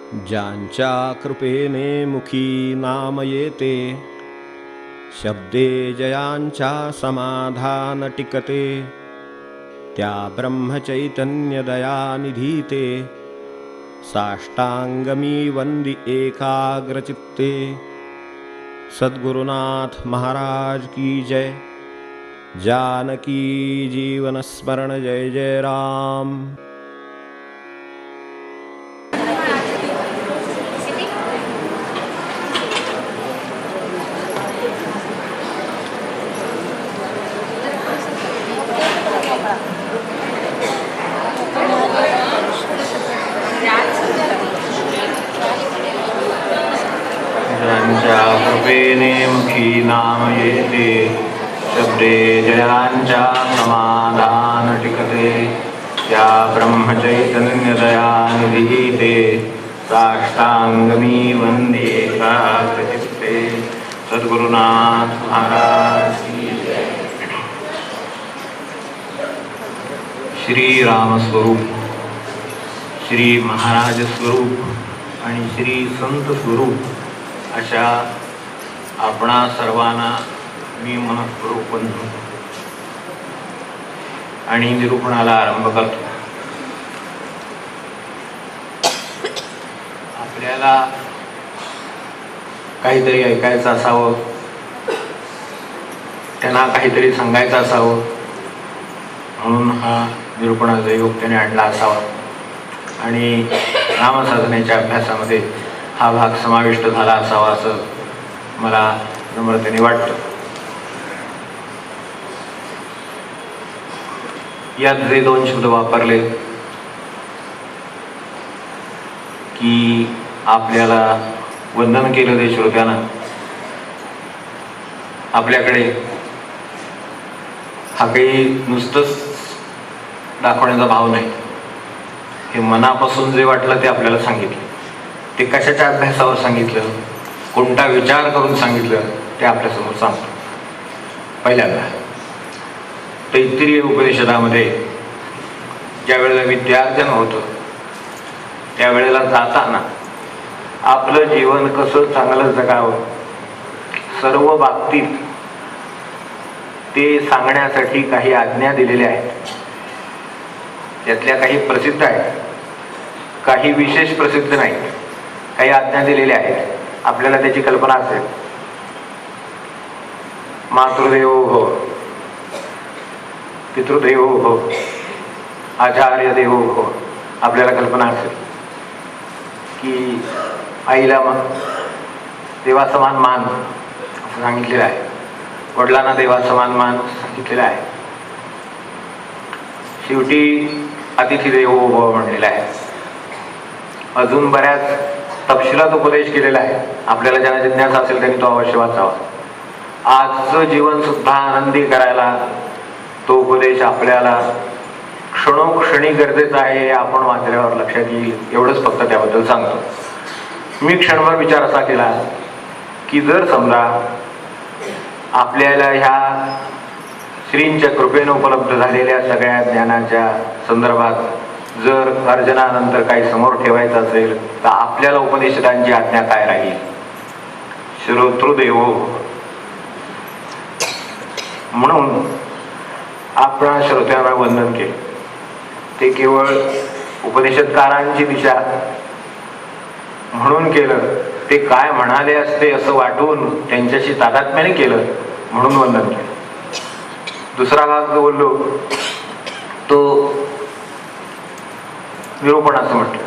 ज्यांच्या कृपेने मुखी नाम येते, शब्दे जयांच्या समाधान टिकते, त्या ब्रह्मचैतन्य दयानिधी ते, साष्टांगमी वंदी एकाग्रचित्ते। सद्गुरुनाथ महाराज की जय। जानकी जीवन स्मरण जय जय राम। ज्यांच्या कृपेने मुखी नाम येते, शब्दे जयांच्या समाधान टिकते, त्या ब्रह्मचैतन्य दयानिधी ते, साष्टांगमी वंदे एकाग्रचित्ते। सद्गुरुनाथ महाराज की जय। श्री राम स्वरूप, श्री महाराज स्वरूप आणि श्री संत स्वरूप अशा आपणा सर्वांना मी मनःपूर्वक वंदन आणि निरूपणाला आरंभ करतो। आपल्याला काहीतरी ऐकायचं असावं, त्यांना काहीतरी सांगायचं असावं, म्हणून हा निरूपणाचा योग त्याने आणला असावा आणि नामसाधनेच्या अभ्यासामध्ये हा भाग समाविष्ट झाला असावा असं मला नम्रतेने वाटतं। यात जे दोन शब्द वापरले की आपल्याला वंदन केलं ते श्रोत्यानं, आपल्याकडे हा काही नुसतंच दाखवण्याचा भाव नाही, हे मनापासून जे वाटलं ते आपल्याला सांगितलं, ते कशाच्या अभ्यासावर सांगितलं, कोणता विचार करून सांगितलं ते आपल्यासमोर सांगतो। पहिल्यांदा तैत्तिरीय उपनिषदामध्ये ज्या वेळेला विद्यार्जन होतं त्यावेळेला जाताना आपलं जीवन कसं चांगलं जगावं सर्व बाबतीत ते सांगण्यासाठी काही आज्ञा दिलेल्या आहेत। त्यातल्या काही प्रसिद्ध आहेत, काही विशेष प्रसिद्ध नाही, काही आज्ञा दिलेल्या आहेत, आपल्याला त्याची कल्पना असेल। मातृदेवो भव, पितृदेवो भव, आचार्य देवो भव, आपल्याला कल्पना असेल की आईला देवासमान मान असं सांगितलेलं आहे, वडिलांना देवासमान मान सांगितलेलं आहे, शेवटी अतिथी देवो भव म्हणलेलं आहे। अजून बऱ्याच तपशिलात उपदेश केलेला आहे, आपल्याला ज्यांना जिज्ञासा असेल त्यांनी तो अवश्य वाचावा। आजचं जीवन सुद्धा आनंदी करायला तो उपदेश आपल्याला क्षणोक्षणी गरजेचा आहे हे आपण वाचल्यावर लक्षात येईल, एवढंच फक्त त्याबद्दल सांगतो। मी क्षणभर विचार असा केला की जर समजा आपल्याला ह्या श्रींच्या कृपेने उपलब्ध झालेल्या सगळ्या ज्ञानाच्या संदर्भात जर अर्जनानंतर काही समोर ठेवायचं असेल तर आपल्याला उपनिषदांची आज्ञा काय राहील? श्रोतृदेवो, म्हणून आपण श्रोत्यांना वंदन केले। ते केवळ उपनिषदकारांची दिशा म्हणून केलं, ते काय म्हणाले असते असं वाटून त्यांच्याशी तादात्म्याने केलं म्हणून वंदन केलं। दुसरा भाग जो बोललो तो निरूपण असं म्हटलं,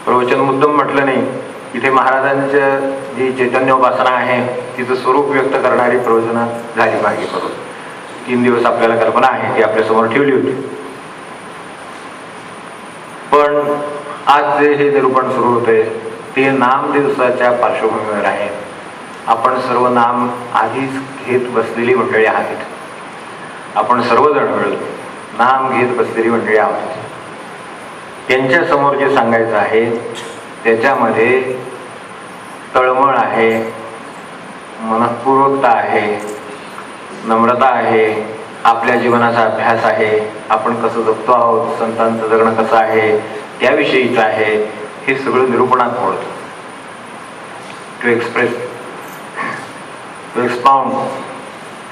प्रवचन मुद्दम म्हटलं नाही। इथे महाराजांच्या जी चैतन्योपासना आहे तिचं स्वरूप व्यक्त करणारी प्रवचनं झाली मागे करून 3 दिवस आपल्याला कल्पना आहे ती आपल्यासमोर ठेवली होती। पण आज जे हे निरूपण सुरू होते ते नाम दिवसाच्या पार्श्वभूमीवर आहे। आपण सर्व नाम आधीच घेत बसलेली मंडळी आहेत, आपण सर्वजण मिळून नाम घेत बसलेली मंडळी आहोत। त्यांच्या समोर जे सांगायचं आहे त्याच्यामध्ये तळमळ आहे, मनःपूर्वकता आहे, नम्रता आहे, आपल्या जीवनाचा अभ्यास आहे, आपण कसं जगतो आहोत, संतांचं जगणं कसं आहे, त्याविषयीचं आहे हे सगळं निरूपणात मोडतं. टू एक्सप्रेस, टू एक्सपाउंड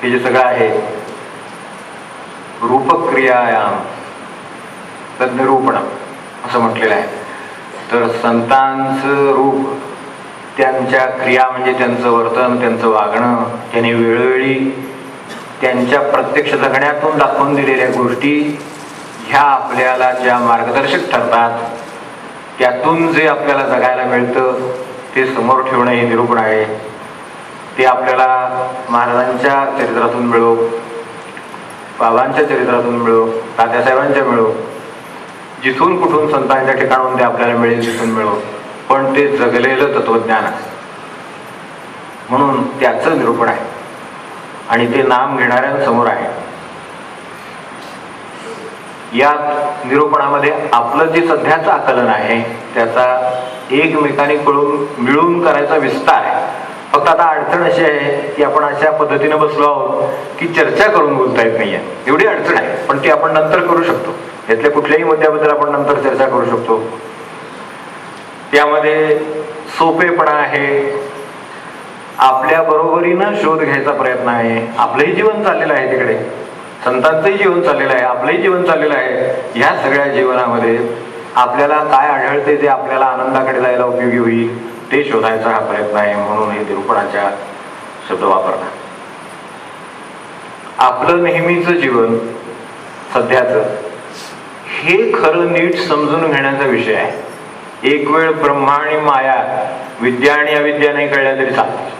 हे जे सगळं आहे रूपक्रियायाम तर निरूपण असं म्हटलेलं आहे. तर संतांचं रूप, त्यांच्या क्रिया म्हणजे त्यांचं वर्तन, त्यांचं वागणं, त्यांनी वेळोवेळी त्यांच्या प्रत्यक्ष जगण्यातून दाखवून दिलेल्या गोष्टी ह्या आपल्याला ज्या मार्गदर्शक ठरतात, त्यातून जे आपल्याला जगायला मिळतं ते समोर ठेवणं हे निरूपण आहे. ते आपल्याला महाराजांच्या चरित्रातून मिळो, बाबांच्या चरित्रातून मिळो, तात्यासाहेबांच्या मिळो, जिथून कुठून संतांच्या ठिकाणाहून ते आपल्याला मिळेल तिथून मिळो, पण ते जगलेलं तत्वज्ञान आहे म्हणून त्याचं निरूपण आहे आणि ते नाम घेणाऱ्यांसमोर आहे. या निरूपणामध्ये आपलं जे सध्याचं आकलन आहे त्याचा एकमेकांनी मिळून करायचा विस्तार आहे. फक्त आता अडचण अशी आहे की आपण अशा पद्धतीने बसलो आहोत की चर्चा करून बोलता येत नाहीये, एवढी अडचण आहे. पण ती आपण नंतर करू शकतो. यातल्या कुठल्याही मुद्द्याबद्दल आपण नंतर चर्चा करू शकतो. त्यामध्ये सोपेपणा आहे, आपल्या बरोबरीनं शोध घ्यायचा प्रयत्न आहे. आपलंही जीवन चाललेलं आहे तिकडे, संतांचंही जीवन चाललेलं आहे, आपलंही जीवन चाललेलं आहे. ह्या सगळ्या जीवनामध्ये आपल्याला काय आढळते ते आपल्याला आनंदाकडे जायला उपयोगी होईल ते शोधायचा हा प्रयत्न आहे. म्हणून हे निरूपणाच्या शब्द वापरणं. आपलं नेहमीचं जीवन सध्याचं हे खरं नीट समजून घेण्याचा विषय आहे. एक वेळ ब्रह्मा आणि माया, विद्या आणि अविद्या नाही कळल्या तरी चालते.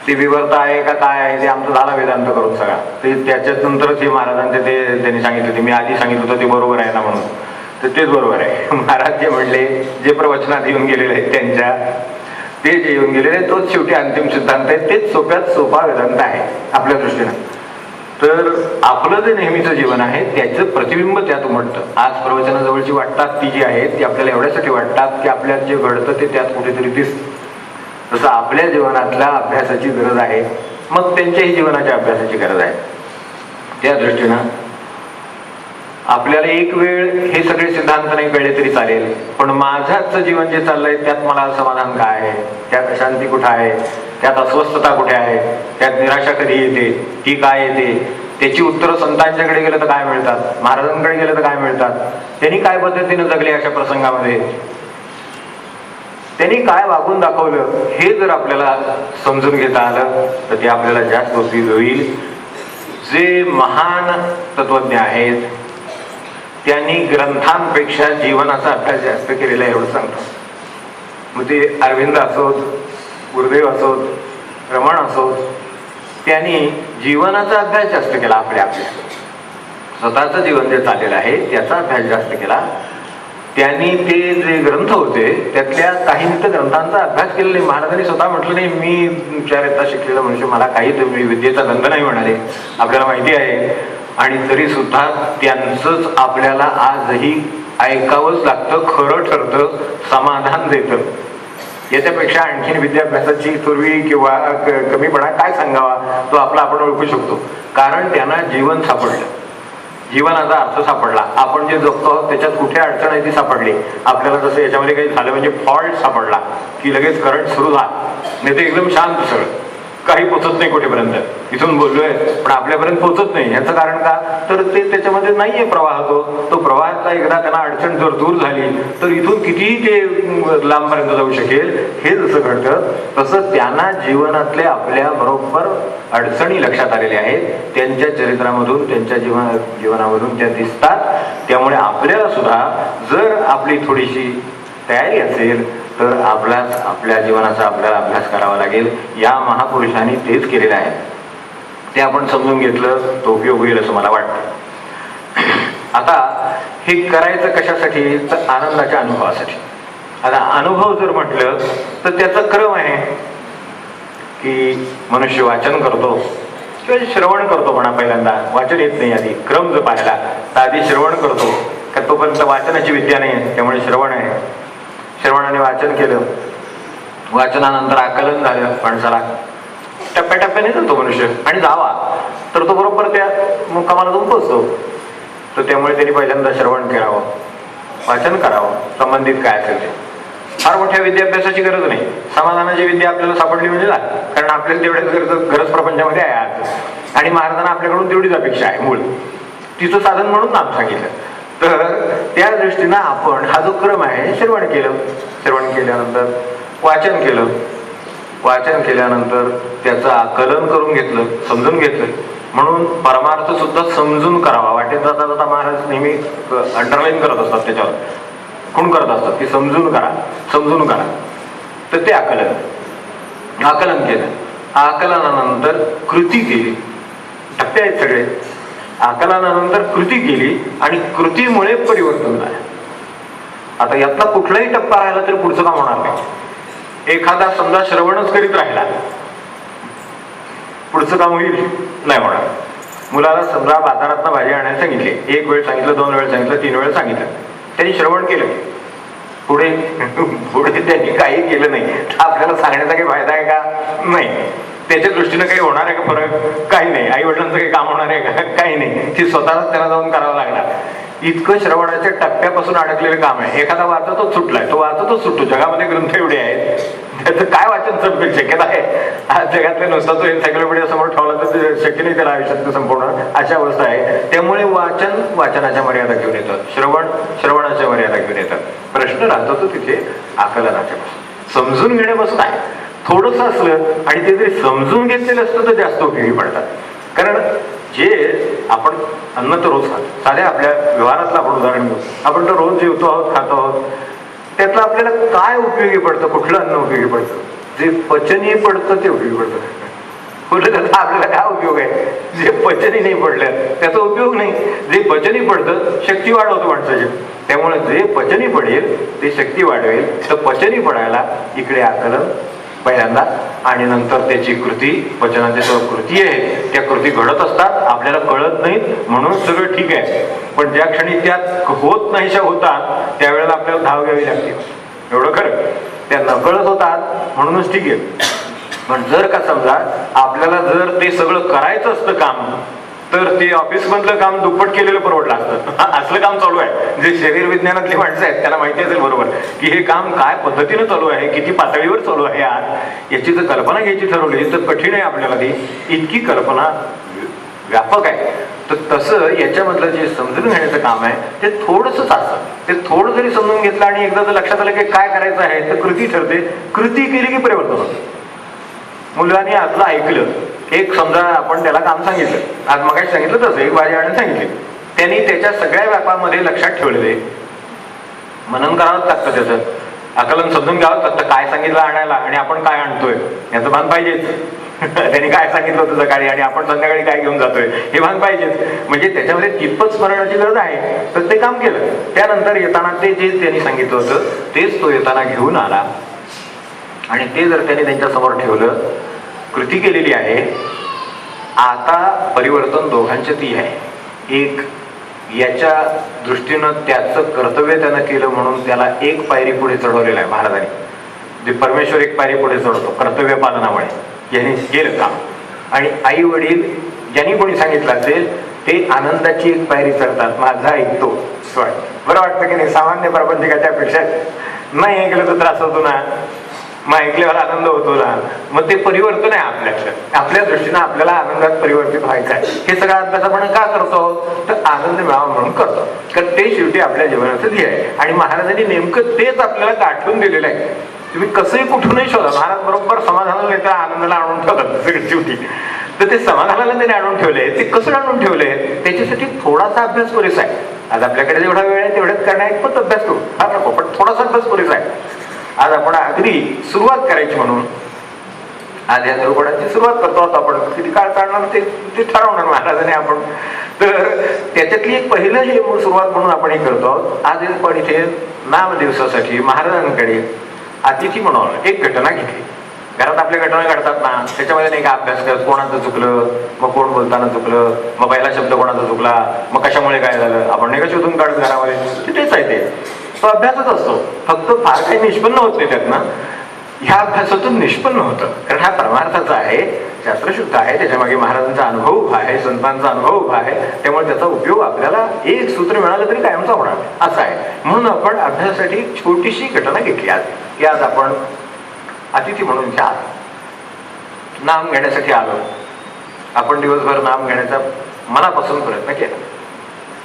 ती विवर्त आहे का काय आहे ते आमचं झाला वेदांत करून सगळा. ते त्याच्यात नंतरच हे महाराजांचे ते त्यांनी सांगितलं, ते मी आधी सांगितलं होतं ते बरोबर आहे ना म्हणून, तर तेच बरोबर आहे. महाराज जे म्हणले, जे प्रवचनात येऊन गेलेले आहेत त्यांच्या, ते जे येऊन गेलेले तोच शेवटी अंतिम सिद्धांत आहे. तेच सोप्यात सोपा वेदांत आहे आपल्या दृष्टीनं. तर आपलं जे नेहमीचं जीवन आहे त्याचं प्रतिबिंब त्यात उमटतं. आज प्रवचनाजवळची वाटतात ती जी आहेत ती आपल्याला एवढ्यासाठी वाटतात की आपल्यात जे घडतं ते त्यात कुठेतरी दिसतं. तसं आपल्या जीवनातल्या अभ्यासाची गरज आहे, मग त्यांच्याही जीवनाच्या अभ्यासाची गरज आहे. त्या दृष्टीनं आपल्याला एक वेळ हे सगळे सिद्धांत नाही कळले तरी चालेल, पण माझं जीवन जे चाललंय त्यात मला समाधान काय आहे, त्यात शांती कुठं आहे, त्यात अस्वस्थता कुठे आहे, त्यात निराशा कधी येते, ती काय येते, त्याची उत्तरं संतांच्याकडे गेलं तर काय मिळतात, महाराजांकडे गेलं तर काय मिळतात, त्यांनी काय पद्धतीने जगले अशा प्रसंगामध्ये, त्यांनी काय वागून दाखवलं, हे जर आपल्याला समजून घेता आलं तर ते आपल्याला जास्त उपयोगी होईल. जे महान तत्वज्ञ आहेत त्यांनी ग्रंथांपेक्षा जीवनाचा अभ्यास जास्त केलेला आहे एवढं सांगतो. मग ते अरविंद असोत, गुरुदेव असोत, रमण असोत, त्यांनी जीवनाचा अभ्यास जास्त केला. आपल्या स्वतःचं जीवन जे चाललेलं आहे त्याचा अभ्यास जास्त केला. त्यांनी ते जे ग्रंथ होते त्यातल्या काही ग्रंथांचा अभ्यास केलेला नाही. महाराजांनी स्वतः म्हटलं नाही मी 4 इयत्ता शिकलेला मनुष्य, मला काही विद्येचा गंध नाही म्हणाले, आपल्याला माहिती आहे. आणि तरी सुद्धा त्यांचंच आपल्याला आजही ऐकावंच लागतं, खरं ठरतं, समाधान देतं. याच्यापेक्षा आणखीन विद्याभ्यासाची पूर्वी किंवा कमीपणा काय सांगावा तो आपला आपण ओळखू शकतो. कारण त्यांना जीवन सापडलं, जीवनाचा अर्थ सापडला. आपण जे जगतो आहोत त्याच्यात कुठे अडचण आहे ती सापडली. आपल्याला जसं याच्यामध्ये काही झालं म्हणजे फॉल्ट सापडला की लगेच करंट सुरू झाला, नाही ते एकदम शांत सगळं, काही पोचत नाही कुठेपर्यंत. इथून बोललोय पण आपल्यापर्यंत पोचत नाही. याचं कारण का, तर ते त्याच्यामध्ये नाहीये प्रवाह. तो प्रवाहाचा एकदा त्यांना अडचण जर दूर झाली तर इथून कितीही ते लांबपर्यंत जाऊ शकेल. हे जसं घडतं तसं त्यांना जीवनातले आपल्या बरोबर अडचणी लक्षात आलेल्या आहेत. त्यांच्या चरित्रामधून, त्यांच्या जीवनामधून त्या दिसतात. त्यामुळे आपल्याला सुद्धा जर आपली थोडीशी तयारी असेल तर आपल्या जीवनाचा आपल्याला अभ्यास करावा लागेल. या महापुरुषांनी तेच केलेलं आहे. ते आपण समजून घेतलं तो उपयोग होईल असं मला वाटतं. आता हे करायचं कशासाठी, तर आनंदाच्या अनुभवासाठी. आता अनुभव जर म्हटलं तर त्याचा क्रम आहे की मनुष्य वाचन करतो किंवा श्रवण करतो. म्हणा पहिल्यांदा वाचन येत नाही, आधी क्रम जर पाहिला तर आधी श्रवण करतो, का तोपर्यंत वाचनाची विद्या नाही आहे, त्यामुळे श्रवण आहे. श्रवणाने वाचन केलं, वाचनानंतर आकलन झालं, माणसाला टप्प्याटप्प्याने जातो मनुष्य आणि जावा तर तो बरोबर त्या मुक्कामाला जाऊन पोचतो. तर त्यामुळे त्यांनी पहिल्यांदा श्रवण करावं. वाचन करावं, संबंधित काय असेल ते. फार मोठ्या विद्याभ्यासाची गरज नाही. समाधानाची विद्या आपल्याला सापडली म्हणजे झाली, कारण आपल्याला तेवढ्याच गरज प्रपंचामध्ये आहे आज. आणि महाराजांना आपल्याकडून तेवढीच अपेक्षा आहे मूळ, तिचं साधन म्हणून नाम सांगितलं. तर त्या दृष्टीनं आपण हा जो क्रम आहे श्रवण केलं, श्रवण केल्यानंतर वाचन केलं, वाचन केल्यानंतर त्याचं आकलन करून घेतलं, समजून घेतलं. म्हणून परमार्थ सुद्धा समजून करावा. वाटेत जाता जाता महाराज नेहमी अंडरलाईन करत असतात, त्याच्यावर खूण करत असतात की समजून करा, समजून करा. तर ते आकलन, आकलन केलं. आकलनानंतर कृती केली. टप्पे आहेत सगळे. आकलनानंतर कृती केली आणि कृतीमुळे परिवर्तन झालं. आता यातला कुठलाही टप्पा राहिला तरी पुढचं काम होणार नाही. एखादा समजा श्रवणच करीत राहिला, पुढचं काम होईल नाही होणार. मुलाला समजा बाजारात भाजी आणायला सांगितली, एक वेळ सांगितलं, 2 वेळ सांगितलं, 3 वेळ सांगितलं, त्यांनी श्रवण केलं. पुढे पुढे त्यांनी काही केलं नाही, आपल्याला सांगण्याचा काही फायदा आहे का? नाही. त्याच्या दृष्टीनं काही होणार आहे का फरक? काही नाही. आई वडिलांचं काही काम होणार आहे का? काही नाही. ते स्वतःच त्याला जाऊन करावं लागणार. इतकं श्रवणाच्या टप्प्यापासून अडकलेलं काम आहे. एखादा वाचतच सुटलाय, तो वाचतच सुटतो. जगामध्ये ग्रंथ एवढे आहेत, त्याचं काय वाचन संपेल? शक्यता आहे? आज जगातले नुसता तो एन्सायक्लोपीडिया समोर ठेवला तर शक्य नाही त्याला आयुष्यात संपवणं, अशा अवस्था आहे. त्यामुळे वाचन वाचनाच्या मर्यादा घेऊन येतात, श्रवण श्रवणाच्या मर्यादा घेऊन येतात. प्रश्न राहतो तो तिथे आकलनाच्या, समजून घेण्यापासून आहे. थोडंसं असलं आणि ते जरी समजून घेतलेलं असतं तर जास्त उपयोगी पडतात. कारण जे आपण अन्न तर रोज खातो, साध्या आपल्या व्यवहारातलं आपण उदाहरण घेऊ. आपण तर रोज जेवतो आहोत, खातो आहोत. त्यातलं आपल्याला काय उपयोगी पडतं? कुठलं अन्न उपयोगी पडतं? जे पचनीय पडतं ते उपयोगी पडतं. कुठलं त्याचा आपल्याला काय उपयोग आहे? जे पचनी नाही पडलं त्याचा उपयोग नाही. जे पचनी पडतं शक्ती वाढवतो माणसाची. त्यामुळे जे पचनी पडेल ते शक्ती वाढवेल. तर पचनी पडायला इकडे आकलन पहिल्यांदा, आणि नंतर त्याची कृती. पचनाची जो कृती आहे त्या कृती घडत असतात, आपल्याला कळत नाहीत म्हणून सगळं ठीक आहे. पण ज्या क्षणी त्यात होत नाहीशा होतात त्यावेळेला आपल्याला धाव घ्यावी लागते. एवढं खरं. त्या नकळत होतात म्हणूनच ठीक आहे. पण जर का समजा आपल्याला जर ते सगळं करायचं असतं काम, तर ते ऑफिस मधलं काम दुप्पट केलेलं परवडलं असतं. असलं काम चालू आहे. जे शरीर विज्ञानातली माणसं आहेत त्यांना माहिती असेल बरोबर की हे काम काय पद्धतीनं चालू आहे, किती पातळीवर चालू आहे आज, याची जर कल्पना घ्यायची ठरवली तर कठीण आहे आपल्याला. ती इतकी कल्पना व्यापक आहे. तर तसं याच्यामधलं जे समजून घेण्याचं काम आहे ते थोडंसंच असतं. ते थोडं जरी समजून घेतलं आणि एकदा जर लक्षात आलं की काय करायचं आहे तर कृती ठरते. कृती केली की परिवर्तन होतं. मुलांनी आपलं ऐकलं, एक समजा आपण त्याला काम सांगितलं, आज मगाशी सांगितलं तसं एक भाजी आणायला सांगितली, त्यांनी त्याच्या सगळ्या व्यापामध्ये लक्षात ठेवलेले, मनन करावंच लागतं, त्याचं आकलन समजून घ्यावंच लागतं. काय सांगितलं आणायला आणि आपण काय आणतोय याचं भान पाहिजेच. त्यांनी काय सांगितलं होतं सकाळी आणि आपण संध्याकाळी काय घेऊन जातोय हे भान पाहिजेच. म्हणजे त्याच्यामध्ये कितपत स्मरणाची गरज आहे. तर ते काम केलं. त्यानंतर येताना ते जे त्यांनी सांगितलं होतं तेच तो येताना घेऊन आला आणि ते जर त्यांनी त्यांच्या समोर ठेवलं, कृती केलेली आहे. आता परिवर्तन दोघांच्यातही आहे. एक याच्या दृष्टीनं त्याचं कर्तव्य त्यानं केलं म्हणून त्याला एक पायरी पुढे चढवलेलं आहे महाराजांनी. जे परमेश्वर एक पायरी पुढे चढवतो कर्तव्य पालनामुळे, यांनी केलं काम. आणि आई वडील ज्यांनी कोणी सांगितलं असेल ते आनंदाची एक पायरी चढतात. माझा ऐकतो, बरं वाटतं की नाही? सामान्य प्रपंचिकाच्या अपेक्षा नाही ऐकलं तर त्रास होतो ना, मग ऐकल्यावर आनंद होतो ना. मग ते परिवर्तन आहे आपल्याकडे. आपल्या दृष्टीनं आपल्याला आनंदात परिवर्तित व्हायचं आहे. हे सगळं अभ्यास आपण का करतो? तर आनंद मिळावा म्हणून करतो. कारण ते शेवटी आपल्या जीवनाचं ध्येय आहे. आणि महाराजांनी नेमकं तेच आपल्याला गाठून दिलेलं आहे. तुम्ही कसंही कुठूनही शोधा, महाराज बरोबर समाधानाला नाही तर आनंदाला आणून ठेवतात सगळी शेवटी. तर ते समाधानाला त्यांनी आणून ठेवले. ते कसं आणून ठेवले त्याच्यासाठी थोडासा अभ्यास पुरेसा आहे. आज आपल्याकडे जेवढा वेळ आहे तेवढ्याच करण्यात अभ्यास करू, फार नको, पण थोडासा अभ्यास पुरेसा आहे. आज आपण अगदी सुरुवात करायची म्हणून आज या दुर्गुणाची सुरुवात करतो आहोत. आपण किती काळ काढणार ते ठरवणार महाराजांनी आपण. तर त्याच्यातली एक पहिलं हे सुरुवात म्हणून आपण हे करतो आहोत. आज पण इथे नाम दिवसासाठी महाराजांकडे अतिथी म्हणून एक घटना घेतली. घरात आपल्या घटना घडतात ना, त्याच्यामध्ये नाही का अभ्यास करत, कोणाचं चुकलं, मग कोण बोलताना चुकलं, मग पहिला शब्द कोणाचा चुकला, मग कशामुळे काय झालं, आपण नाही का शोधून काढत घरामध्ये. तेच आहे ते, तो अभ्यासच असतो. फक्त फार काही निष्पन्न होत नाही त्यातनं. ह्या अभ्यासातून निष्पन्न होतं. कारण हा परमार्थाचा आहे, शास्त्रशुद्ध आहे, त्याच्या मागे महाराजांचा अनुभव उभा आहे, संतांचा अनुभव उभा आहे. त्यामुळे त्याचा उपयोग आपल्याला एक सूत्र मिळालं तरी कायमचा होणार असं आहे. म्हणून आपण अभ्यासासाठी छोटीशी घटना घेतली आज, की आज आपण अतिथी म्हणून घ्या नाम घेण्यासाठी आलो. आपण दिवसभर नाम घेण्याचा मनापासून प्रयत्न केला.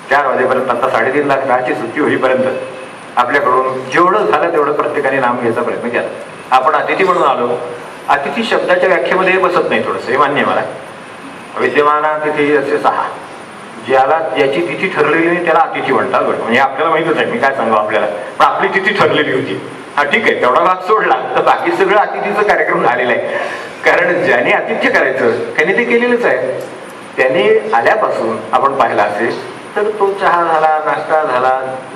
4 वाजेपर्यंत, आता 3.5 लाख दहाची सुट्टी होईपर्यंत आपल्याकडून जेवढं झालं तेवढं प्रत्येकाने नाम घ्यायचा प्रयत्न केला. आपण अतिथी म्हणून आलो. अतिथी शब्दाच्या व्याख्येमध्ये बसत नाही थोडंसं, हे मान्य मला. विद्यमान तिथी असे 6, ज्याला ज्याची तिथी ठरलेली नाही त्याला अतिथी म्हणतात. बरं, म्हणजे आपल्याला माहितच आहे, मी काय सांगू आपल्याला, पण आपली तिथी ठरलेली होती. हा ठीक आहे, तेवढा भाग सोडला तर बाकी सगळं अतिथीचा कार्यक्रम झालेला आहे. कारण ज्याने आतिथ्य करायचं त्याने ते केलेलंच आहे. त्याने आल्यापासून आपण पाहिला असेल तर तो चहा झाला, नाश्ता झाला,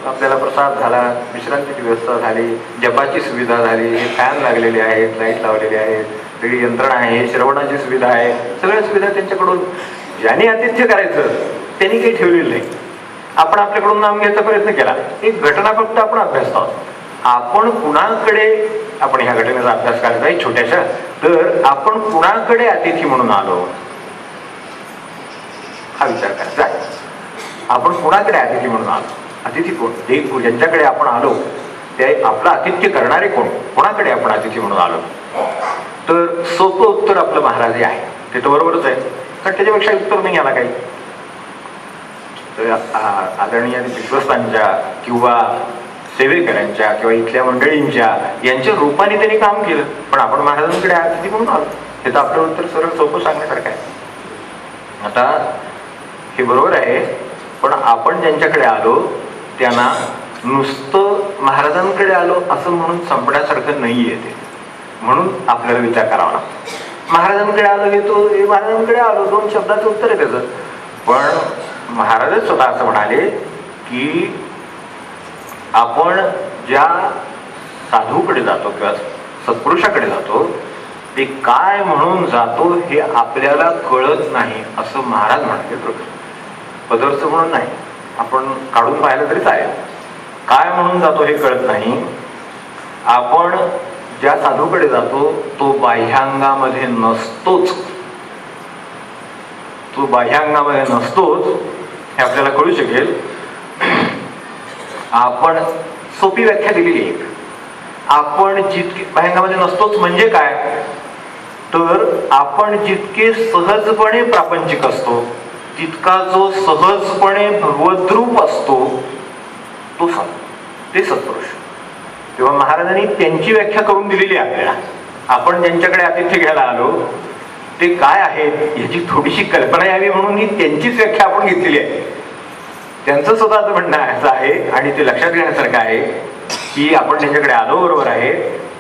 आपल्याला प्रसाद झाला, विश्रांतीची व्यवस्था झाली, जपाची सुविधा झाली, हे फॅन लागलेले आहेत, लाईट लावलेले आहेत, वेगळी यंत्रणा आहे, श्रवणाची सुविधा आहे, सगळ्या सुविधा त्यांच्याकडून. ज्याने आतिथ्य करायचं त्यांनी काही ठेवलेलं नाही. आपण आपल्याकडून नाम घ्यायचा प्रयत्न केला. एक घटना फक्त आपण अभ्यास आहोत. आपण कुणाकडे, आपण ह्या घटनेचा अभ्यास करायचा आहे छोट्याशा, तर आपण कुणाकडे अतिथी म्हणून आलो हा विचार करायचा आहे. आपण कुणाकडे अतिथी म्हणून आलो? अतिथी कोण? ते ज्यांच्याकडे आपण आलो ते आपलं आतिथ्य करणारे कोण? कोणाकडे आपण अतिथी म्हणून आलो? तर सोपं उत्तर आपलं महाराज हे आहे. ते तर बरोबरच आहे, कारण त्याच्यापेक्षा उत्तर नाही आला काही. तर आदरणीय विश्वस्तांच्या किंवा सेवेकरांच्या किंवा इथल्या मंडळींच्या यांच्या रूपाने त्यांनी काम केलं, पण आपण महाराजांकडे अतिथी म्हणून आलो. हे तर आपलं उत्तर सरळ सोपं सांगण्यासारखं आहे. आता हे बरोबर आहे, पण आपण ज्यांच्याकडे आलो त्यांना नुसतं महाराजांकडे आलो असं म्हणून संपण्यासारखं नाहीये ते. म्हणून आपल्याला विचार करावा लागतो. महाराजांकडे आलो घेतो, हे महाराजांकडे आलो, 2 शब्दाचं उत्तर आहे त्याचं. पण महाराजच स्वतः असं म्हणाले की आपण ज्या साधूकडे जातो किंवा सत्पुरुषाकडे जातो ते काय म्हणून जातो हे आपल्याला कळत नाही असं महाराज म्हणाले. पदरचं म्हणून नाही, आपण काढून पाहिलं तरी चालेल. काय म्हणून जातो हे कळत नाही. आपण ज्या साधूकडे जातो तो बाह्यांगामध्ये नसतोच, तो बाह्यांगामध्ये नसतोच हे आपल्याला कळू शकेल. आपण सोपी व्याख्या दिलेली आहे. आपण जितके बाह्यांगामध्ये नसतोच म्हणजे काय, तर आपण जितके सहजपणे प्रापंचिक असतो तितका जो सहजपणे भगवद्रूप असतो तो ते सत्पुरुष. तेव्हा महाराजांनी त्यांची व्याख्या करून दिलेली आहे आपल्याला. आपण ज्यांच्याकडे आतिथ्य घ्यायला आलो ते काय आहेत याची थोडीशी कल्पना यावी म्हणून ही त्यांचीच व्याख्या आपण घेतलेली आहे. त्यांचं स्वतःचं म्हणणं असं आहे आणि ते लक्षात घेण्यासारखं आहे की आपण त्यांच्याकडे आलो बरोबर आहे,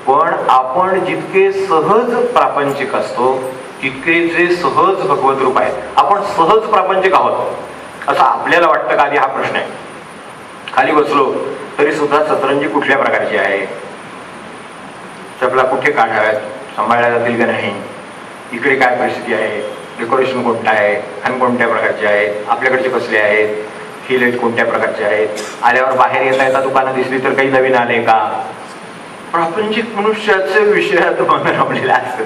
पण आपण जितके सहज प्रापंचिक असतो तितके जे सहज भगवत रूप आहे. आपण सहज प्रापंचिक आहोत असं आपल्याला वाटतं का? आधी हा प्रश्न आहे. खाली बसलो तरी सुद्धा सतरंजी कुठल्या प्रकारची आहे, चपला कुठे काढाव्यात, सांभाळल्या जातील का नाही, इकडे काय परिस्थिती आहे, डेकोरेशन कोणतं आहे, फॅन कोणत्या प्रकारचे आहेत, आपल्याकडचे कसले आहेत, ही लाईट कोणत्या प्रकारचे आहेत, आल्यावर बाहेर येता येता दुकानं दिसली तर काही नवीन आले का. प्रापंचिक मनुष्याचे विषयात मन रमलेला असत.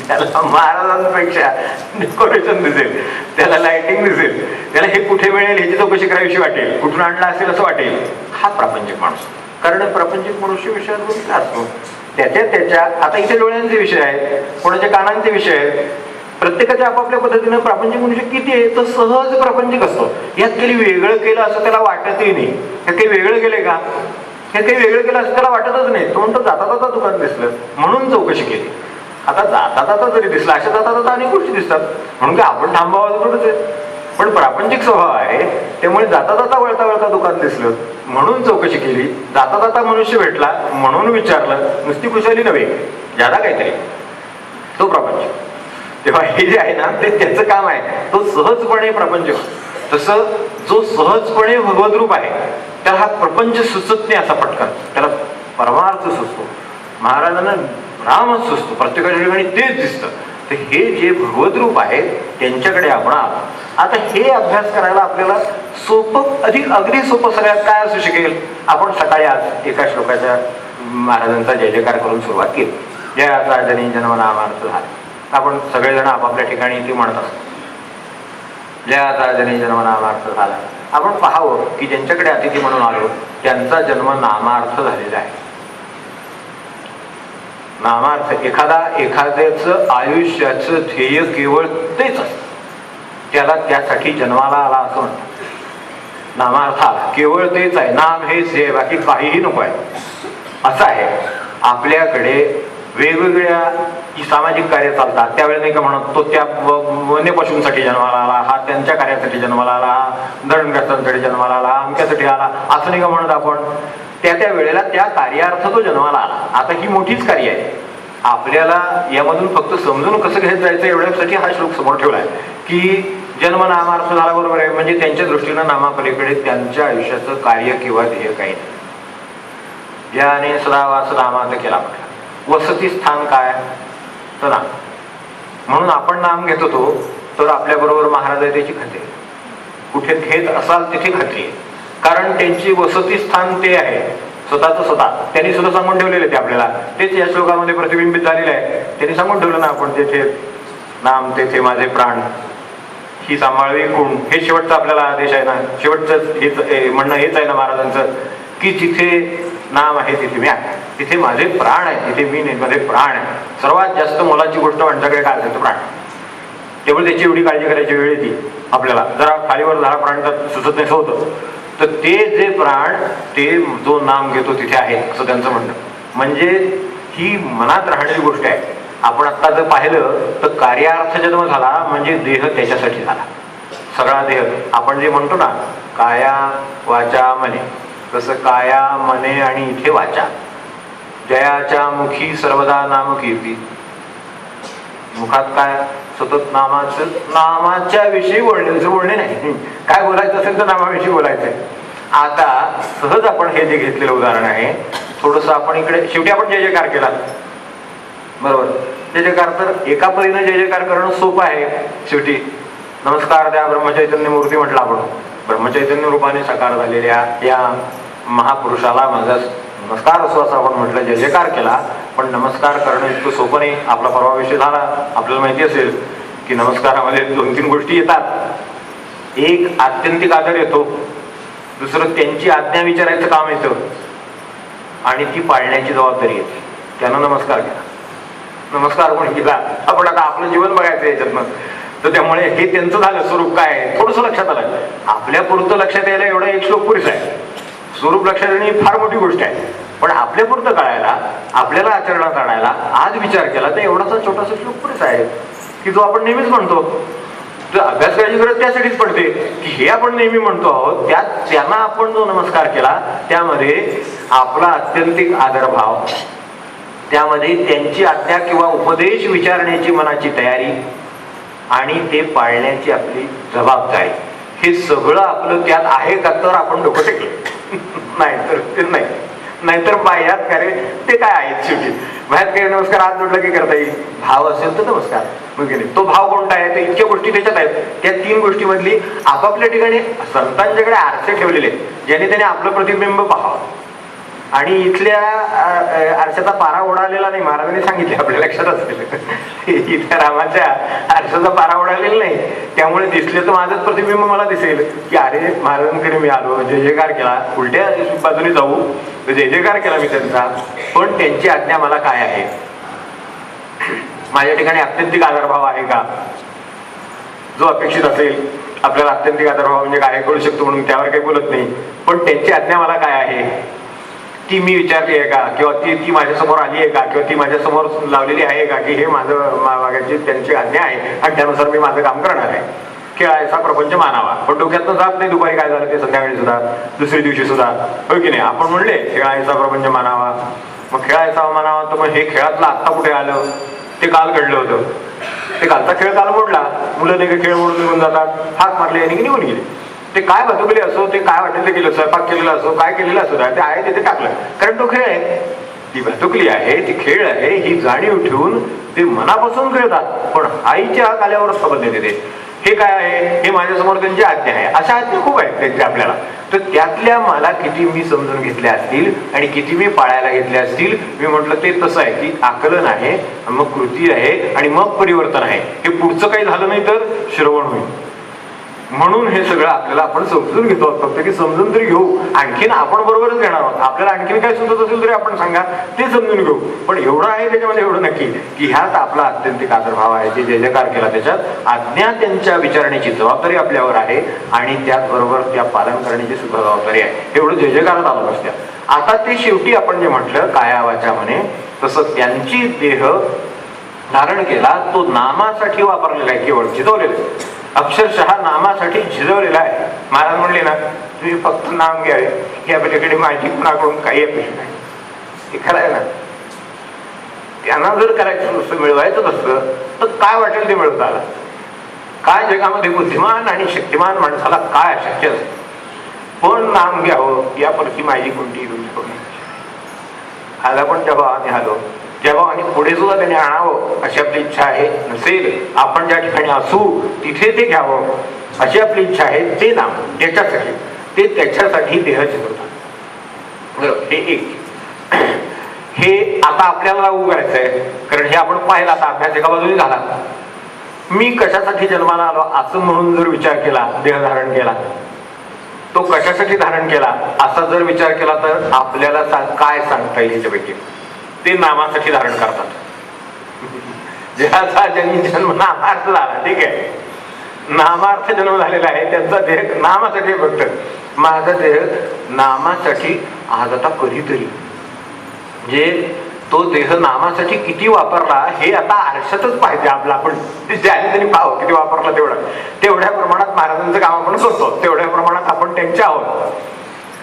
त्याला महाराजांपेक्षा डेकोरेशन दिसेल, त्याला लाइटिंग दिसेल, त्याला हे कुठे मिळेल ह्याची चौकशी करावीशी वाटेल, कुठून आणला असेल असं वाटेल. हा प्रापंचिक माणूस. कारण प्रापंचिक मनुष्य विषयात गुंतलेला असतो. त्याच्या आता इथे डोळ्यांचे विषय आहेत, कोणाच्या कानांचे विषय आहेत. प्रत्येकाच्या आपापल्या पद्धतीनं प्रापंचिक मनुष्य किती आहे तर सहज प्रापंचिक असतो. यात काही वेगळं केलं असं त्याला वाटतही नाही. यात काही वेगळं केलंय का, हे काही वेगळं केलं असं त्याला वाटतच नाही. तो म्हणतो जाता जाता दुकान दिसलं म्हणून चौकशी केली. आता जाता जाता जरी दिसलं, अशा जाता जाता अनेक गोष्टी दिसतात म्हणून काय आपण थांबावं थोडंच आहे. पण प्रापंचिक स्वभाव आहे त्यामुळे जाता जाता वळता वळता दुकान दिसलं म्हणून चौकशी केली, जाता जाता मनुष्य भेटला म्हणून विचारलं, नुसती कुशली नव्हे, ज्यादा काहीतरी, तो प्रापंचिक. तेव्हा हे जे आहे ना ते त्याचं काम आहे, तो सहजपणे प्रपंच. तसं जो सहजपणे भगवद्रूप आहे त्याला हा प्रपंच सुचत नाही असा पटकन, त्याला परमार्थ सुचतो. महाराजांना रामच सुचतो, प्रत्येकाच्या ठिकाणी तेच दिसतं. तर हे जे भगवद्रूप आहे त्यांच्याकडे आपण आलो. आता हे अभ्यास करायला आपल्याला सोपं, अगदी सोपं सगळ्यात काय असू शकेल. आपण सकाळी आज एका श्लोकाच्या महाराजांचा जय जयकार करून सुरुवात केली. जयाचा जनी जन्म नामार्थ झाला. आपण सगळेजण आपापल्या ठिकाणी ते म्हणत असतो, जयाचा जनी जन्म नामार्थ झाला. आपण पाहावं की ज्यांच्याकडे अतिथी म्हणून आलो त्यांचा जन्म नामार्थ झालेला आहे. नामार्थ, एखाद्याचं आयुष्याचं ध्येय केवळ तेच असतं, त्याला त्यासाठी जन्माला आला असं म्हणतात. नामार्थ आला, केवळ तेच आहे, नाम हेच हे, बाकी काहीही नको आहे असं आहे. आपल्याकडे वेगवेगळ्या जी सामाजिक कार्य चालतात त्यावेळेला नाही का म्हणत, तो त्या वन्य पशूंसाठी जन्माला आला, हा त्यांच्या कार्यासाठी जन्माला आला, हा दळणग्रस्तांसाठी जन्माला आला, अमक्यासाठी आला असं नाही का म्हणत आपण. त्या वेळेला त्या कार्यार्थ तो जन्माला आला. आता ही मोठीच कार्य आहे. आपल्याला यामधून फक्त समजून कसं घेत जायचं एवढ्यासाठी हा श्लोक समोर ठेवला आहे की जन्म नामार्थ झाला, बरोबर आहे. म्हणजे त्यांच्या दृष्टीनं नामापलीकडे त्यांच्या आयुष्याचं कार्य किंवा ध्येय काही नाही. ज्याने सदावास नामात केला म्हटलं, वसती स्थान काय तर नाम. म्हणून आपण नाम घेत होतो तर आपल्या बरोबर महाराज आहे त्याची खात्री आहे. कुठे घेत असाल तिथे खात्री आहे, कारण त्यांची वसती स्थान ते आहे. स्वतः त्यांनी सुद्धा सांगून ठेवलेले ते आपल्याला, तेच या श्लोकामध्ये प्रतिबिंबित झालेलं आहे. त्यांनी सांगून ठेवलं ना, आपण तेथे नाम तेथे माझे प्राण, ही सांभाळवी कोण. हे शेवटचा आपल्याला आदेश आहे ना, शेवटचं हेच म्हणणं हेच आहे ना महाराजांचं, की जिथे नाम आहे तिथे मी आहे, तिथे माझे प्राण आहे, तिथे मी नाही, माझे प्राण आहे. सर्वात जास्त मोलाची गोष्ट माणसाकडे काय असेल तर प्राण. त्यामुळे त्याची एवढी काळजी करायची वेळ येते आपल्याला. जरा खालीवर झाला प्राण तर सुचत नाही होतं, तर ते जे प्राण ते जो नाम घेतो तिथे आहे असं त्यांचं म्हणणं. म्हणजे ही मनात राहणारी गोष्ट आहे. आपण आत्ता जर पाहिलं तर कार्यार्थ जन्म झाला म्हणजे देह त्याच्यासाठी झाला, सगळा देह. आपण जे म्हणतो ना काया वाचा मने, तसं काया मने आणि इथे वाचा. जयाच्या मुखी सर्वदा नाम कीर्ती. मुखात काय सतत नामाच्या विषयी बोलणे नाही, काय बोलायचं असेल तर नामाविषयी बोलायचंय. आता सहज आपण हे जे घेतलेलं उदाहरण आहे थोडस आपण इकडे, शेवटी आपण जय जयकार केला बरोबर. जय जयकार तर एका परीनं जय जयकार करणं सोपं आहे. शेवटी नमस्कार त्या ब्रह्मचैतन्य मूर्ती म्हटलं आपण, ब्रह्मचैतन्य रूपाने साकार झालेल्या या महापुरुषाला माझा नमस्कार असो असं आपण म्हटलं, जय जयकार केला. पण नमस्कार करणं इतकं सोपं नाही. आपला परवा विषय झाला, आपल्याला माहिती असेल की नमस्कारामध्ये 2-3 गोष्टी येतात. एक आत्यंतिक आदर येतो, दुसरं त्यांची आज्ञा विचारायचं काम येतं, आणि ती पाळण्याची जबाबदारी येते. त्यानं नमस्कार केला. नमस्कार कोणी केला, आपण आता आपलं जीवन बघायचं याच्यातनं. तर त्यामुळे हे त्यांचं झालं स्वरूप काय थोडंसं लक्षात आलं. आपल्या पुरतं लक्षात यायला एवढा एक श्लोक पुरेसा आहे. स्वरूप लक्षात येणे ही फार मोठी गोष्ट आहे, पण आपल्या पुरतं कळायला, आपल्याला आचरणात आणायला आज विचार केला तर एवढासा छोटासा श्लोक पुरेसा आहे की जो आपण नेहमीच म्हणतो. तर अभ्यास करायची गरज त्यासाठीच पडते की हे आपण नेहमी म्हणतो आहोत, त्यात त्यांना आपण जो नमस्कार केला त्यामध्ये आपला आत्यंतिक आदरभाव, त्यामध्ये त्यांची आज्ञा किंवा उपदेश विचारण्याची मनाची तयारी आणि ते पाळण्याची आपली जबाबदारी, हे सगळं आपलं त्यात आहे का तर आपण डोकं टेकलं. नाहीतर ते नाही, नाहीतर बाह्यात काय ते काय आहेत. शेवटी बाहेर काय नमस्कार हात जोडला की करता येईल, भाव असेल तर नमस्कार. मग तो भाव कोणता आहे, तर इतक्या गोष्टी त्याच्यात आहेत. त्या 3 गोष्टीमधली आपापल्या ठिकाणी संतांच्याकडे आरसे ठेवलेले ज्याने त्याने आपलं प्रतिबिंब पाहावं. आणि इथल्या आरशाचा पारा उडालेला नाही, महाराजांनी सांगितले आपल्या लक्षात असेल. इथल्या रामाच्या आरशाचा पारा उडालेला नाही, त्यामुळे दिसले तर माझंच प्रतिबिंब मला दिसेल की अरे महाराजांकडे मी आलो, जय जयकार केला. उलट्या बाजूने जाऊ जय जयकार केला मी त्यांचा, पण त्यांची आज्ञा मला काय आहे, माझ्या ठिकाणी आत्यंतिक आदरभाव आहे का, जो अपेक्षित असेल. आपल्याला आत्यंतिक आदरभाव म्हणजे काय कळू शकतो म्हणून त्यावर काही बोलत नाही, पण त्यांची आज्ञा मला काय आहे ती मी विचारली आहे का, किंवा ती माझ्यासमोर आली आहे का, किंवा ती माझ्यासमोर लावलेली आहे का, की हे माझं मागायची त्यांची आज्ञा आहे आणि त्यानुसार मी माझं काम करणार आहे. खेळायचा प्रपंच मानावा, पण डोक्यातनं जात नाही दुपारी काय झालं ते, संध्याकाळी सुद्धा, दुसऱ्या दिवशी सुद्धा, हो की नाही. आपण म्हणले खेळायचा प्रपंच मानावा, मग खेळायचा मानावा, तर मग हे खेळातलं आत्ता कुठे आलं, ते काल घडलं होतं. ते कालचा खेळ काल मोडला, मुलं नाही खेळ मोडून निघून जातात, हात मारले आणि निघून गेले. ते काय भातुकली असो, ते काय वाटेल ते केलं, स्वयंपाक केलेला असो, काय केलेलं असो, ते आहे तिथे टाकलं, कारण तो खेळ आहे. ती भातुकली आहे, ती खेळ आहे, ही जाणीव ठेवून ते मनापासून खेळतात. पण आईच्या काल्यावरच खबर देते ते, हे काय आहे, हे माझ्यासमोर त्यांची आज्ञा आहे. अशा आज्ञा खूप आहेत त्यांची आपल्याला. तर त्यातल्या मला किती मी समजून घेतल्या असतील आणि किती मी पाळायला घेतल्या असतील. मी म्हटलं ते तसं आहे की आकलन आहे, मग कृती आहे आणि मग परिवर्तन आहे. हे पुढचं काही झालं नाही तर श्रवण होईल. म्हणून हे सगळं आपल्याला आपण समजून घेतो आहोत, फक्त की समजून तरी घेऊ. आणखीन आपण बरोबरच घेणार आहोत. आपल्याला आणखीन काय सुचत असेल तरी आपण सांगा, ते समजून घेऊ. पण एवढं आहे त्याच्यामध्ये, एवढं नक्की की ह्यात आपला अत्यंतिक आदरभाव आहे. ते जय जयकार केला त्याच्यात आज्ञा त्यांच्या विचारण्याची जबाबदारी आपल्यावर आहे आणि त्याचबरोबर त्या पालन करण्याची सुद्धा जबाबदारी आहे. एवढं जय जयकारात आलं नसत्या. आता ते शेवटी आपण जे म्हटलं काया वाचा म्हणे, तसं त्यांची देह धारण केला तो नामासाठी वापरलेला आहे, केवळ झिजवलेला आहे, अक्षरशः नामासाठी झिजवलेला आहे. महाराज म्हणले ना, तुम्ही फक्त नाम घ्यावे, या पलीकडे माझी कुणाकडून काही अपेक्षा नाही. हे खरं आहे ना. त्यांना जर करायचं नसतं, मिळवायचं नसतं, तर काय वाटेल ते मिळवता आलं. काय जगामध्ये बुद्धिमान आणि शक्तिमान माणसाला काय अशक्य असतं. पण नाम घ्यावं यापरती माझी कोणतीही दुष्ट नाही. आला पण त्या भावाने आलो, त्या भावाने पुढे सुद्धा त्याने आणावं अशी आपली इच्छा आहे. नसेल आपण ज्या ठिकाणी असू तिथे ते घ्यावं अशी आपली इच्छा आहे. ते नाम त्याच्यासाठी, ते त्याच्यासाठी देह चित्रतात. बरोबर. हे एक. हे आता आपल्याला लागू करायचं आहे, कारण हे आपण पाहिलं. आता अभ्यास एका बाजूने झाला. मी कशासाठी जन्माला आलो असं म्हणून जर विचार केला, देह धारण केला, तो कशासाठी धारण केला असा जर विचार केला तर आपल्याला काय सांगता येईल याच्यापैकी. ते नामासाठी धारण करतात. ज्याचा जन्म नामार्थ झाला, ठीक आहे, नामार्थ जन्म झालेला आहे, त्यांचा देह नामासाठी फक्त. माझा देह नामासाठी आज आता कधीतरी, म्हणजे तो देह नामासाठी किती वापरला हे आता आरशातच पाहिजे आपला. आपण त्यांनी पाहावं किती वापरला तेवढ्या प्रमाणात महाराजांचं काम आपण करतो. तेवढ्या प्रमाणात आपण त्यांच्या आहोत.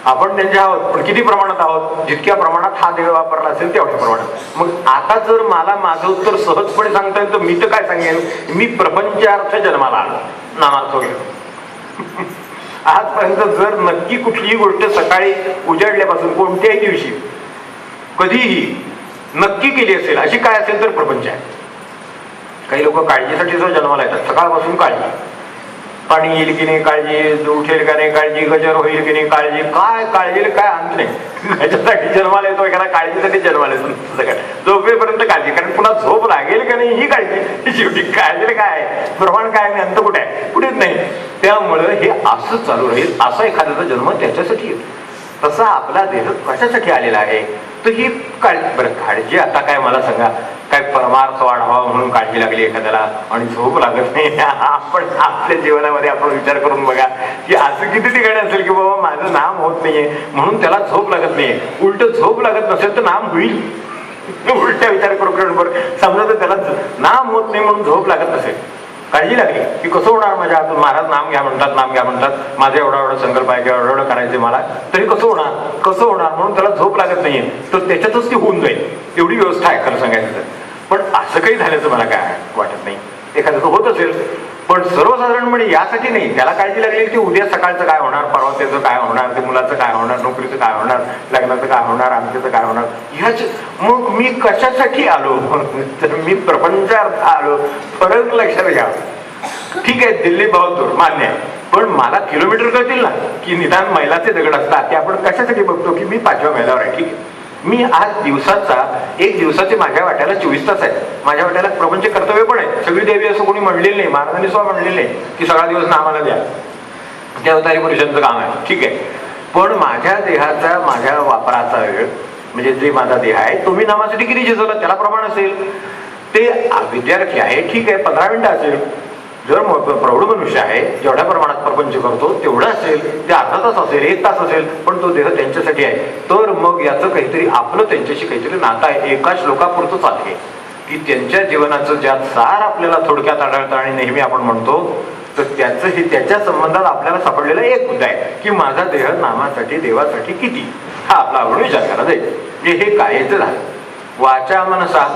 आपण त्यांच्या आहोत, पण किती प्रमाणात आहोत. जितक्या प्रमाणात हा देह वापरला असेल तेवढ्या प्रमाणात. मग आता जर मला माझं उत्तर सहजपणे सांगता येईल तर मी तर काय सांगेन, मी प्रपंचार्थ जन्माला आलो, नामार्थ गेलो. आजपर्यंत जर नक्की कुठलीही गोष्ट सकाळी उजाडल्यापासून कोणत्याही दिवशी कधीही नक्की केली असेल अशी काय असेल तर प्रपंच आहे. काही लोक काळजीसाठी जो जन्माला येतात, सकाळपासून काळजी, पाणी येईल की नाही काळजी, उठेल का नाही काळजी, गजर होईल की नाही काळजी, काय काळजीला काय अंत नाही. त्याच्यासाठी जन्माला येतो, एखादा काळजीसाठी जन्माला येतो. सकाळ झोपेपर्यंत काळजी, कारण पुन्हा झोप लागेल का नाही ही काळजी. शेवटी काळजीला काय आहे, प्रमाण काय आहे, अंत कुठे आहे, कुठेच नाही. त्यामुळं हे असं चालू राहील. असा एखाद्याचा जन्म त्याच्यासाठी येतो. तसा आपला देह कशासाठी आलेला आहे तर ही काळजी. बरं, काळजी आता काय मला सांगा, काय परमार्थ वाढावा म्हणून काळजी लागली एखाद्याला आणि झोप लागत नाही. आपण आपल्या जीवनामध्ये आपण विचार करून बघा की असं किती ठिकाणी असेल की बाबा माझं नाम होत नाहीये म्हणून त्याला झोप लागत नाहीये. उलट झोप लागत नसेल तर नाम होईल. उलटा विचार करून बरं समजा तर त्याला नाम होत नाही म्हणून झोप लागत नसेल, काळजी लागली की कसं होणार माझ्या हातून. महाराज नाम घ्या म्हणतात, नाम घ्या म्हणतात, माझा एवढा एवढा संकल्प आहे किंवा एवढं करायचं मला, तरी कसं होणार म्हणून त्याला झोप लागत नाहीये. तर त्याच्यातच ती होऊन जाईल, एवढी व्यवस्था आहे खरं सांगायचं तर. पण असं काही झाल्याचं मला काय वाटत नाही. एखादं होत असेल, पण सर्वसाधारणपणे यासाठी नाही. त्याला काळजी लागली की उद्या सकाळचं काय होणार, परवा त्याचं काय होणार, ते मुलाचं काय होणार, नोकरीचं काय होणार, लग्नाचं काय होणार, आमच्याचं काय होणार. ह्याच मग मी कशासाठी आलो तर मी प्रपंचार्थ आलो. फरक लक्षात घ्या. ठीक आहे, दिल्ली बहादूर मान्य आहे, पण मला किलोमीटर कळतील ना की निदान मैलाचे दगड असतात ते आपण कशासाठी बघतो की मी 5व्या मैलावर आहे. ठीक आहे, मी आज एक दिवसाचे माझ्या वाट्याला 24 तास आहेत. माझ्या वाट्याला प्रपंच कर्तव्य पण आहे. सगळी देवी असं कोणी म्हणलेलं नाही, महाराजांनी सुद्धा म्हणलेलं नाही की सगळा दिवस नामाला द्या, ते अवतारी पुरुषांचं काम आहे. ठीक आहे, पण माझ्या देहाचा, माझ्या वापराचा वेळ म्हणजे जे माझा देह आहे तो मी नामासाठी किती झिजवला त्याला प्रमाण असेल. ते विद्यार्थी आहे, ठीक आहे, 15 मिनिटं असेल. जर प्रौढ मनुष्य आहे, जेवढ्या प्रमाणात प्रपंच करतो तेवढं असेल, ते अर्धा तास असेल, 1 तास असेल, पण तो देह त्यांच्यासाठी आहे. तर मग याचं काहीतरी आपलं त्यांच्याशी काहीतरी नातं आहे. एका श्लोकापुरतंच आहे की त्यांच्या जीवनाचं ज्यात सार आपल्याला थोडक्यात आढळतं आणि नेहमी आपण म्हणतो, तर त्याचं हे त्याच्या संबंधात आपल्याला सापडलेला एक मुद्दा आहे की माझा देह नामासाठी, देवासाठी किती, हा आपला आपण विचार करायला जाईल. हे कायचं झालं. वाचा मनसा,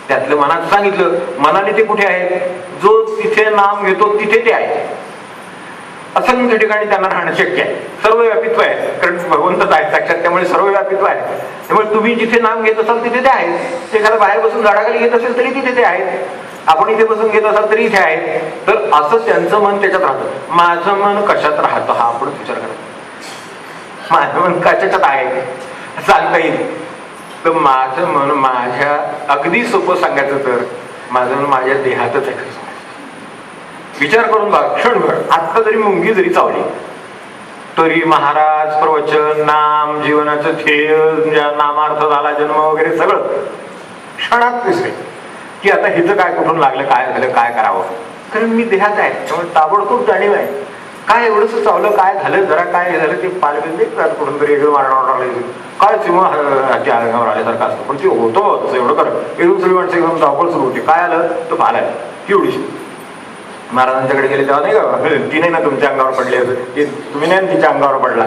त्यातलं मनात सांगितलं. मनाने ते कुठे आहे, जो तिथे नाम घेतो तिथे ते आहे. असंख्य ठिकाणी त्यांना राहणं शक्य आहे. सर्व व्यापित्व आहे, कारण भगवंतच आहे साक्षात, त्यामुळे सर्व व्यापित्व आहे. त्यामुळे तुम्ही जिथे नाम घेत असाल तिथे ते आहेत. एखादा बाहेर बसून झाडाखाली घेत असेल तरी तिथे ते आहेत. आपण इथे बसून घेत असाल तरी इथे आहेत. तर असं त्यांचं मन त्याच्यात राहतं. माझं मन कशात राहतं हा आपण विचार करा. माझं मन कशाच्यात आहे सांगता येईल. तर माझं मन माझ्या अगदी सोपं सांगायचं तर माझं मन माझ्या देहातच आहे. विचार करून बघ क्षणभर, आत्ता जरी मुंगी जरी चावली तरी महाराज प्रवचन, नाम, जीवनाचं ध्येय, नामार्थ झाला, जन्म वगैरे सगळं क्षणात दिसते की आता हिचं काय कुठून लागलं, काय झालं, काय करावं. कारण मी देहात आहे, त्यामुळे ताबडतोब जाणीव आहे. काय एवढंच चावलं, काय झालं, जरा काय झालं ते पालबिंदे कुठून तरी एकदम मारणार काय सिंह अंगावर आल्यासारखं असतं. पण ते होतं एवढं कर एकदम सगळी माणसं एकदम धावपळ सुरू होती. काय आलं तर पालाय एवढीशी. महाराजांच्याकडे गेले तेव्हा नाही का, ती नाही ना तुमच्या अंगावर पडली असं, तुम्ही नाही तिच्या अंगावर पडला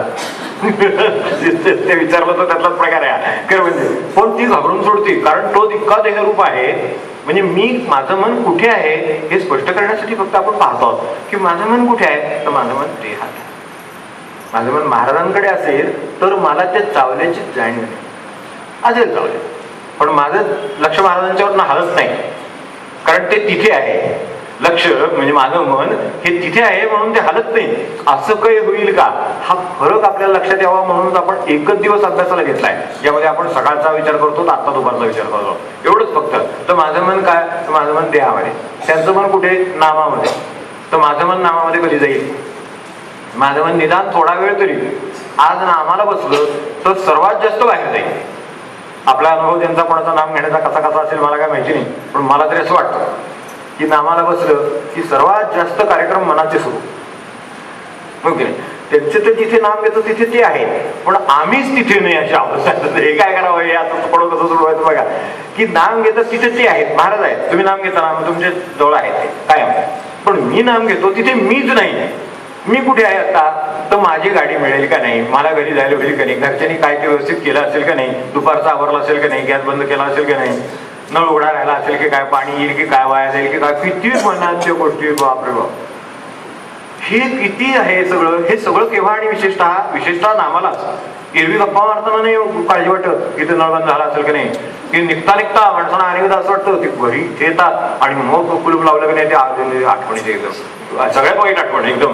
ते विचारलं तर त्यातलाच प्रकार आहे खरं म्हणजे. पण ती घाबरून सोडती, कारण तो इतका देहरूप आहे. म्हणजे मी माझं मन कुठे आहे हे स्पष्ट करण्यासाठी फक्त आपण पाहतो आहोत की माझं मन कुठे आहे. तर माझं मन देहात आहे. माझं मन महाराजांकडे असेल तर मला त्या चावल्याची जाणीव नाही. असेल चावले, पण माझं लक्ष महाराजांच्यावर हलत नाही, कारण ते तिथे आहे. लक्ष म्हणजे माझं मन हे तिथे आहे म्हणून ते हलत नाही. असं काही होईल का, हा फरक आपल्याला लक्षात यावा म्हणून आपण एकच दिवस अभ्यासाला घेतलाय, ज्यामध्ये आपण सकाळचा विचार करतो, आत्ता दुपारचा विचार करतो, एवढंच फक्त. तर माझं मन काय, तर माझं मन देहामध्ये, त्यांचं मन कुठे, नामामध्ये. तर माझं मन नामामध्ये कधी जाईल. माझं मन निदान थोडा वेळ तरी आज नामाला बसलं तर सर्वात जास्त बाहेर जाईल. आपला अनुभव त्यांचा कोणाचं नाम घेण्याचा कसा कसा असेल मला काय माहिती नाही, पण मला तरी असं वाटतं की नामाला बसलं की सर्वात जास्त कार्यक्रम मनाचे सुरू. ओके, त्यांचे तर जिथे नाम घेतो तिथे ते आहे, पण आम्हीच तिथे नाही अशा अवस्था. हे काय करावं, हे आता थोडं कसं सोडवायचं बघा, की नाम घेतात तिथे ते आहेत, महाराज आहेत. तुम्ही नाम घेता नाम तुमच्या जवळ आहेत ते कायम, पण मी नाम घेतो तिथे मीच नाही. मी कुठे आहे आता, तर माझी गाडी मिळेल का नाही, मला घरी जायला होईल का नाही, घरच्यांनी काय ते व्यवस्थित केलं असेल का नाही, दुपारचा आवरला असेल का नाही, गॅस बंद केला असेल का नाही, नळ उघडा राहिला असेल की काय, पाणी येईल की काय, वाया जाईल की काय, किती मनाच्या गोष्टी. बापरे बाप, हे किती आहे सगळं. हे सगळं केव्हा आणि विशेषतः नामालाच. एरवी गप्पा मारताना नाही काळजी वाटत इथे नळ बंद झाला असेल की नाही, की निघता माणसांना अनेकदा असं वाटतं की घरी येतात आणि मग कुलूप लावलं की नाही, ते आठवणीचे एकदम सगळ्यात वाईट आठवण एकदम.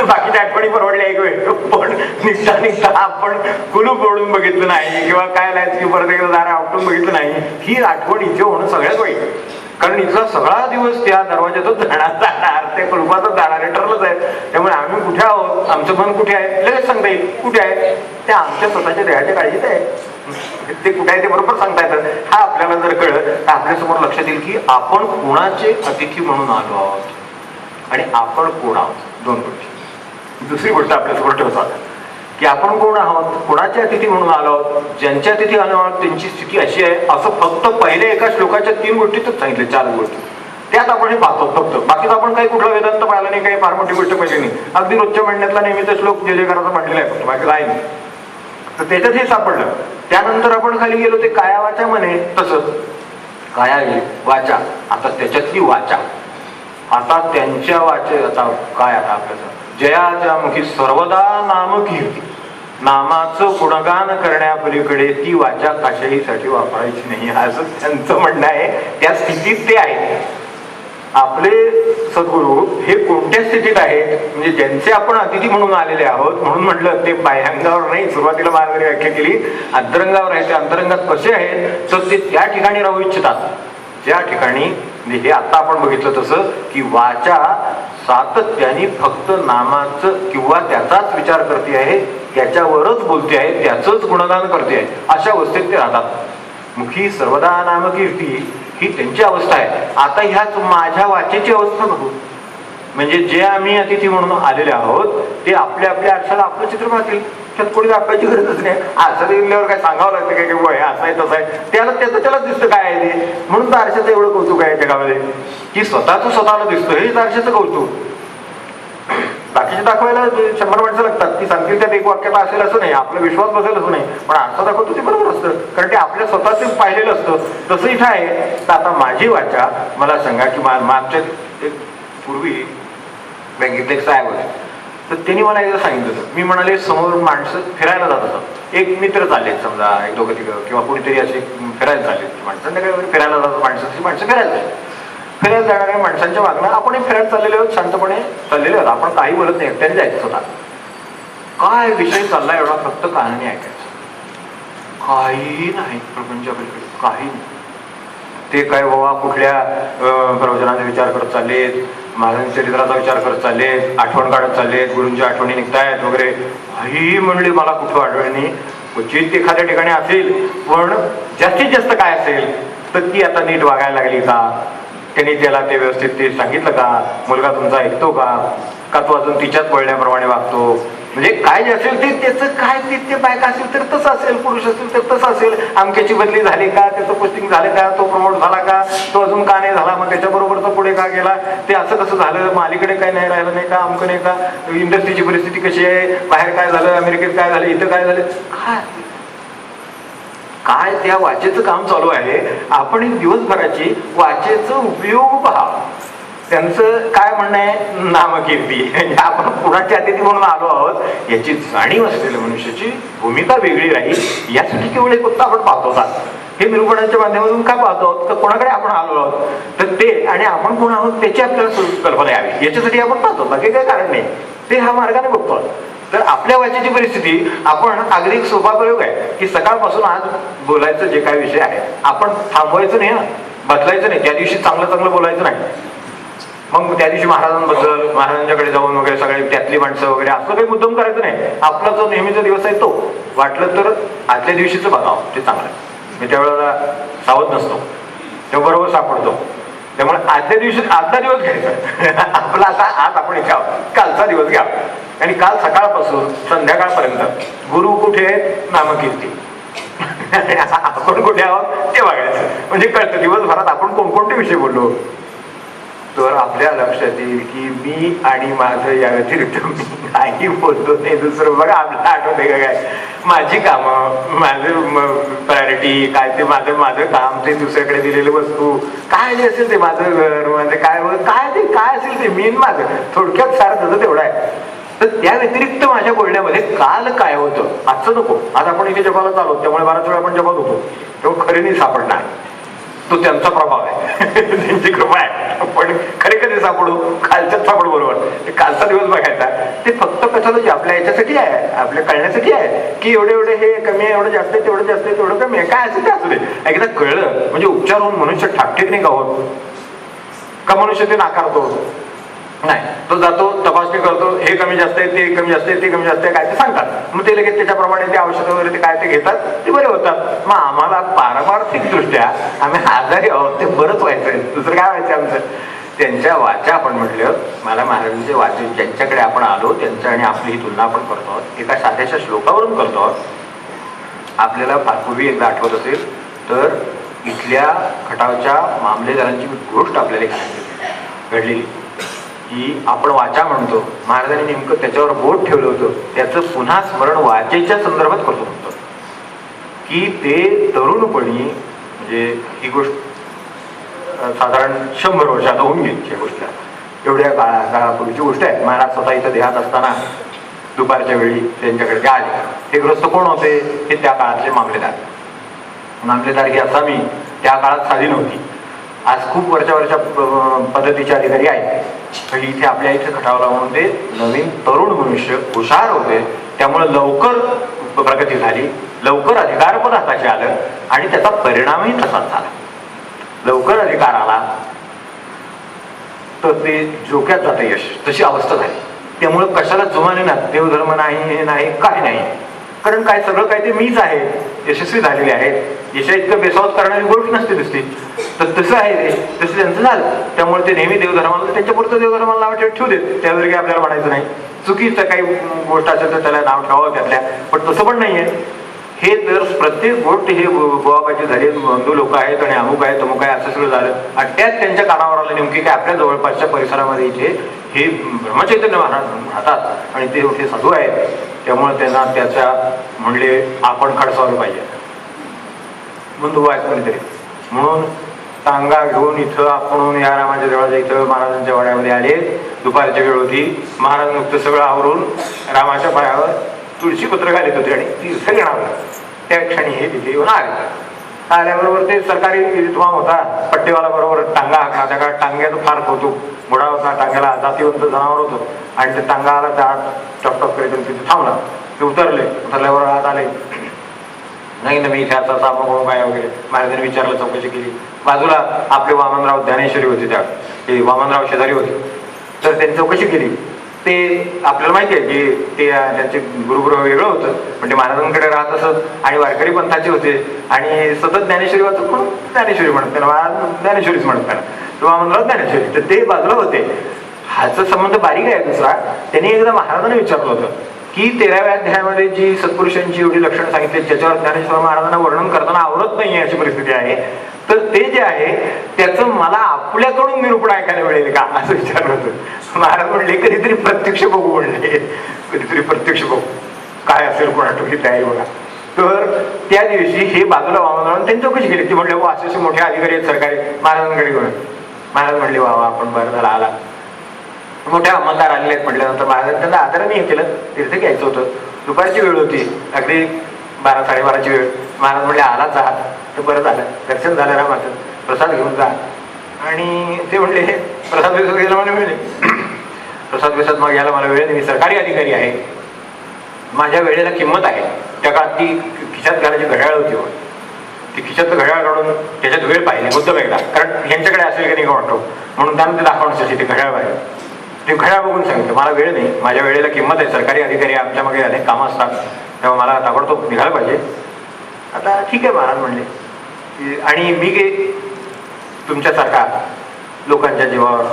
बाकीच्या आठवणी परवडल्या एक वेळ, पण निघता आपण कुलूप ओढून बघितलं नाही किंवा काय लायचं की परत एकदा दारा आवटून बघितलं नाही, ही आठवण इथे होणं सगळ्यात वाईट. कारण इथला सगळा दिवस त्या दरवाज्यातच जाणार, त्या कुलुपातच जाणार, ठरलंच आहे. त्यामुळे आम्ही कुठे आहोत, आमचं मन कुठे आहे लगेच सांगता येईल. कुठे आहे ते आमच्या स्वतःच्या देहाच्या काळजीत आहे. ते कुठे आहे ते बरोबर सांगता येतं. हा आपल्याला जर कळलं तर आपल्यासमोर लक्षात येईल की आपण कोणाचे अतिथी म्हणून आलो आहोत आणि आपण कोण आहोत. दोन गोष्टी. दुसरी गोष्ट आपल्यासमोर ठेवतात की आपण कोण आहोत, कोणाचे अतिथी म्हणून आलो आहोत. ज्यांच्या अतिथी आलो आहोत त्यांची स्थिती अशी आहे, असं फक्त पहिल्या एका श्लोकाच्या 3 गोष्टीतच सांगितले, 4 गोष्टी. त्यात आपण हे पाहतो फक्त. बाकीच आपण काही कुठला वेदांत पाहिला नाही, काही फार मोठी गोष्ट पाहिली नाही. अगदी रोजच्या म्हणण्यातला नेहमीचा श्लोक जे करायचा म्हटलेला आहे फक्त, बाकी काय नाही. तर त्याच्यात हे सापडलं. त्यानंतर आपण खाली गेलो ते काया वाचा म्हणे, तसंच काया वाचा. आता त्याच्यातली वाचा, आता त्यांच्या वाचे, आता काय आता आपल्याला जयाच्या मुखी सर्वदा नाम कीर्ती, नामाचं गुणगान करण्यापलीकडे ती वाचा कशाहीसाठी वापरायची नाही, असं त्यांचं म्हणणं आहे. त्या स्थितीत ते आहे. आपले सद्गुरू हे कोणत्या स्थितीत आहेत, म्हणजे ज्यांचे आपण अतिथी म्हणून आलेले आहोत. म्हणून म्हटलं ते बाह्यांगावर नाही, सुरुवातीला महाराजांनी व्याख्या केली, अंतरंगावर आहे. ते अंतरंगात कसे आहेत तर ते त्या ठिकाणी राहू इच्छितात, ज्या ठिकाणी हे आता आपण बघितलं तसं की वाचा सातत्याने फक्त नामाचं किंवा त्याचाच विचार करते आहे, त्याच्यावरच बोलते आहे, त्याचंच गुणगान करते आहे, अशा अवस्थेत ते राहतात. मुखी सर्वदा नाम कीर्ती ही त्यांची अवस्था आहे. आता ह्याच माझ्या वाचेची अवस्था बघू. म्हणजे जे आम्ही अतिथी म्हणून आलेले आहोत ते आपल्या आपल्या आरशाला आपलं चित्र पाहतील. त्यात कोणी दाखवायची गरजच नाही. असं दिल्यावर काय सांगावं लागतं काय की वय असं आहे तसं आहे, त्यालाच दिसतं काय आहे ते. म्हणून तर आरशाचं एवढं कौतुक आहे जगामध्ये की स्वतःला दिसतं, हेच आरशाचं कौतुक. बाकीचे दाखवायला 100 माणसं लागतात, ती सांगतील त्यात एक वाक्यात असेल असं नाही, आपला विश्वास बसेल असं नाही, पण आरसा दाखवतो ते बरोबर असतं, कारण ते आपल्या स्वतःच पाहिलेलं असतं. तसं इथं आहे. तर आता माझी वाचा मला सांगा की मागच्या पूर्वी बँकेत एक साहेब होते, तर त्यांनी मला एकदा सांगितलं होतं. मी म्हणाले समोर माणसं फिरायला जात असतात, एक मित्र चाललेत समजा, एक दोघं तिघं किंवा कोणीतरी असे फिरायला चाललेत माणसं, संध्याकाळी फिरायला जातात माणसं फिरायला जाणाऱ्या माणसांच्या मागणं आपण फिरायला चाललेले आहोत, शांतपणे चाललेले आहोत, आपण काही बोलत नाही, एकट्याने जायचं स्वतः. काय विषय चाललाय एवढा फक्त कानाने ऐकायचं, काही नाही प्रपंचापलीकडे, काही नाही. ते काय बाबा कुठल्या प्रवचनाचा विचार करत चाललेत, महाराजांच्या चरित्राचा विचार करत चाललेत, आठवण काढत चाललेत, गुरूंच्या आठवणी निघतायत वगैरे, काही म्हणले मला कुठं आठवणी. क्वचित एखाद्या ठिकाणी असेल, पण जास्तीत जास्त काय असेल तर ती आता नीट वागायला लागली का, त्यांनी त्याला ते व्यवस्थित ते सांगितलं का, मुलगा तुमचा ऐकतो का तो अजून तिच्याच बोलण्याप्रमाणे वागतो. म्हणजे काय जे असेल ते त्याचं काय, ते बायका असेल तर तसं असेल, पुरुष असेल तर तसं असेल, अमक्याची बदली झाली का, त्याचं पोस्टिंग झालं का, तो प्रमोट झाला का, तो अजून का नाही झाला, मग त्याच्याबरोबर तो पुढे का गेला, ते असं कसं झालं, मग अलीकडे काय नाही राहिलं नाही का, अमकं नाही का, इंडस्ट्रीची परिस्थिती कशी आहे, बाहेर काय झालं, अमेरिकेत काय झालं, इथं काय झालं, काय त्या वाचेचं काम चालू आहे. आपण दिवसभराची वाचेचं उपयोग पहा. त्यांचं काय म्हणणं आहे, नामकीर्ती. आपण कुणाची अतिथी म्हणून आलो आहोत याची जाणीव असलेल्या मनुष्याची भूमिका वेगळी राहील यासाठी केवळ एक उत्तर आपण पाहतो. हे निरूपणाच्या माध्यमातून काय पाहतो आहोत तर कोणाकडे आपण आलो आहोत तर ते आणि आपण कोण आहोत त्याची आपल्याला कल्पना यावी याच्यासाठी आपण पाहतो, बाकी काही कारण नाही. ते हा मार्गाने बघतो. तर आपल्या वाचेची परिस्थिती आपण अगदी एक सोपा प्रयोग आहे की सकाळपासून आज बोलायचं जे काही विषय आहे आपण थांबवायचं नाही, बदलायचं नाही. त्या दिवशी चांगलं चांगलं बोलायचं नाही, मग त्या दिवशी महाराजांबद्दल महाराजांच्याकडे जाऊन वगैरे सगळे त्यातली माणसं वगैरे असं काही मुद्दाम करायचं नाही. आपला जो नेहमीचा दिवस आहे तो वाटलं तर आदल्या दिवशीचं बघावं, ते चांगलं आहे. मी त्यावेळेला सावध नसतो, तो बरोबर सापडतो. त्यामुळे आदल्या दिवशी आजचा दिवस घ्यायचा आपला. आता आज आपण इथे आहोत, कालचा दिवस घ्या आणि काल सकाळपासून संध्याकाळपर्यंत गुरु कुठे आहेत, नामकीर्ती. आपण कुठे आहोत ते बघायचं, म्हणजे कळतं दिवसभरात आपण कोणकोणते विषय बोललो. तर आपल्या लक्षात येईल की मी आणि माझं या व्यतिरिक्त मी काही बोलतो नाही दुसरं. बघा आपल्याला आठवते का काय, माझी कामं, माझं प्रायोरिटी काय, ते माझं काम, ते दुसऱ्याकडे दिलेली वस्तू काय जे असेल ते, माझं घर, म्हणजे काय काय ते काय असेल ते मी माझं, थोडक्यात सारं त्याचं तेवढं आहे. तर त्या व्यतिरिक्त माझ्या बोलण्यामध्ये काल काय होतं आजचं नको. आज आपण इथे जपाला चालू, त्यामुळे बराच वेळा आपण जपात होतो, तेव्हा खरे नाही सापडणार. तो त्यांचा प्रभाव आहे, त्यांची कृपा आहे. पण खरे कधी सापडू, कालच्याच सापडू. बरोबर, कालचा दिवस बघायचा. ते फक्त कशाला आपल्या याच्यासाठी आहे, आपल्या कळण्यासाठी आहे की एवढे एवढे हे कमी आहे, एवढं जास्त आहे, तेवढं जास्त आहे, तेवढं कमी आहे, काय असेल ते असू दे. एकदा कळलं म्हणजे उपचार होऊन मनुष्य ठाकठीक नाही गावत का, मनुष्य ते नाकारतो नाही. तो जातो, तपासणी करतो, हे कमी जास्त आहे, ते कमी जास्त आहे, ते कमी जास्त आहे, काय ते सांगतात. मग ते लगेच त्याच्याप्रमाणे ते औषध वगैरे ते काय ते घेतात, ते बरे होतात. मग आम्हाला पारमार्थिक दृष्ट्या आम्ही आजारी आहोत, ते बरंच व्हायचंय, दुसरं काय व्हायचं आमचं. त्यांच्या वाचा आपण म्हटलं, मला महाराजांचे वाचे ज्यांच्याकडे आपण आलो त्यांच्या आणि आपली ही तुलना आपण करतो आहोत, एका साध्याशा श्लोकावरून करतो आहोत. आपल्याला फारपूर्वी एकदा आठवत असेल तर इथल्या खटावच्या मामलेदारांची गोष्ट आपल्याला घडलेली की आपण वाचा म्हणतो, महाराजांनी नेमकं त्याच्यावर बोट ठेवलं होतं. त्याचं पुन्हा स्मरण वाचेच्या संदर्भात करतो म्हणतो की ते तरुणपणी, म्हणजे ही गोष्ट साधारण 100 वर्ष आता होऊन गेली ही गोष्ट, एवढ्या काळापूर्वीची गोष्ट आहे. महाराज स्वतः इथं देहात असताना दुपारच्या वेळी त्यांच्याकडे ते आले. हे ग्रस्त कोण होते, हे त्या काळातले मामलेदार ही असामी त्या काळात साधी नव्हती. आज खूप वर्षा पद्धतीचे अधिकारी आहेत. पण इथे आपल्या इथे खटावला म्हणून ते नवीन तरुण मनुष्य हुशार होते, त्यामुळे लवकर प्रगती झाली, लवकर अधिकार पण हाताशी आलं आणि त्याचा परिणामही तसाच झाला. लवकर अधिकार आला तर ते झोक्यात जातं यश, तशी अवस्था झाली. त्यामुळे कशाला जुमाने ना, देवधर्म नाही, हे नाही, काही नाही. कारण काय सगळं काय ते मीच आहे, यशस्वी झालेले आहेत. यशा इतकं बेसावत करणारी गोष्ट नसते दिसते, तर तसं आहे ते, तसं त्यांचं झालं. त्यामुळे ते नेहमी देवधर्माला त्यांच्या पुरतं देवधर्माला नाव ठेवू देत, त्यावेळी काही आपल्याला म्हणायचं नाही. चुकीचं काही गोष्ट असेल तर त्याला नाव ठेवावं त्यातल्या, पण तसं पण नाहीये. हे जर प्रत्येक गोष्ट हे गोवाबाची झाली, बंधू लोक आहेत आणि अमुक आहे तमुक आहे असं सगळं झालं आणि त्यात त्यांच्या कानावर आलं नेमकी काय आपल्या जवळपासच्या परिसरामध्ये इथे हे ब्रह्मचैतन्य महाराज राहतात आणि ते मोठे साधू आहेत. त्यामुळे त्यांना त्याच्या म्हणले आपण खडसावलं पाहिजे, बंधू आहेत कोणीतरी म्हणून टांगा घेऊन इथं आपण या रामाच्या देवळाच्या इथं महाराजांच्या वाड्यामध्ये आले. दुपारची वेळ होती. महाराज नुकतं सगळं आवरून रामाच्या पायावर तुळशी पत्र घालत होते आणि ती सगळं त्या क्षणी हे तिथे येऊन आले. आल्याबरोबर ते सरकारी विद्वान होता, पट्टेवाला बरोबर टांगा हाकला. त्या काळात टांग्याचं फार कौतुक घोडा होता, टांग्याला जातीवंत जनावर होतं आणि ते टांगाला त्या टप टप करीत तिथे थांबला. ते उतरल्यावर आत आले. नाही ना, मी इथे आता सामोर काय वगैरे महाराजांनी विचारलं, चौकशी केली. बाजूला आपले वामनराव ज्ञानेश्वरी होते, त्या ते वामनराव शेजारी होते. तर त्यांनी चौकशी केली. ते आपल्याला माहिती आहे की ते त्यांचे गुरुगृह वेगळं होतं, पण ते महाराजांकडे राहत असत आणि वारकरी पंथाचे होते आणि सतत ज्ञानेश्वरी वाचत म्हणून ज्ञानेश्वरी म्हणत, त्याला महाराज ज्ञानेश्वरीच म्हणत त्याला, तो वामनराव ज्ञानेश्वरी. तर ते बाजूला होते. ह्याचा संबंध बारीक आहे दुसरा. त्यांनी एकदा महाराजांना विचारलं होतं की 13व्या अध्यायामध्ये जी सत्पुरुषांची एवढी लक्षणं सांगितली ज्याच्यावर ज्ञानेश्वर महाराजांना वर्णन करताना आवरत नाही अशी परिस्थिती आहे, तर ते जे आहे त्याचं मला आपल्याकडून निरूपण ऐकायला मिळेल का असं विचारलं होतं. महाराज म्हणले कधीतरी प्रत्यक्ष बघू म्हणले, कधीतरी प्रत्यक्ष बघू काय असेल कोणाटो ही तयारी बघा. तर त्या दिवशी हे बाजूला वामनराव त्यांनी चौकशी केली. ती म्हणले असे मोठे अधिकारी आहेत सरकारी, महाराजांकडे घेऊन. महाराज म्हणले वा आपण बरं झाला आला, मोठे अंमलदार आलेले आहेत म्हटल्यानंतर महाराजांनी त्यांना आदराने हे केलं. तीर्थ घ्यायचं होतं, दुपारची वेळ होती, अगदी 12-12:30ची वेळ. महाराज म्हणले आलाच आहात तर बरं झालं, दर्शन झालं ना माझं, प्रसाद घेऊन जा. आणि ते म्हणले प्रसाद विसाद घ्यायला मला वेळ नाही, प्रसाद विसाद मग घ्यायला मला वेळ नाही, मी सरकारी अधिकारी आहे, माझ्या वेळेला किंमत आहे. त्या काळात ती खिशात घालायची घड्याळ होती, ती खिशात घड्याळ काढून त्याच्यात वेळ पाहिली मुद्दाम एकदा, कारण यांच्याकडे असेल की नाही वाटतो म्हणून त्यांना ते दाखवण्यासाठी ते घड्याळ पाहिजे. ते घड्याळ बघून सांगितलं मला वेळ नाही, माझ्या वेळेला किंमत आहे, सरकारी अधिकारी आमच्या मागे आले, कामं असतात, तेव्हा मला ताबडतोब निघालं पाहिजे. आता ठीक आहे महाराज म्हणले. आणि मी काही तुमच्यासारखा लोकांच्या जीवावर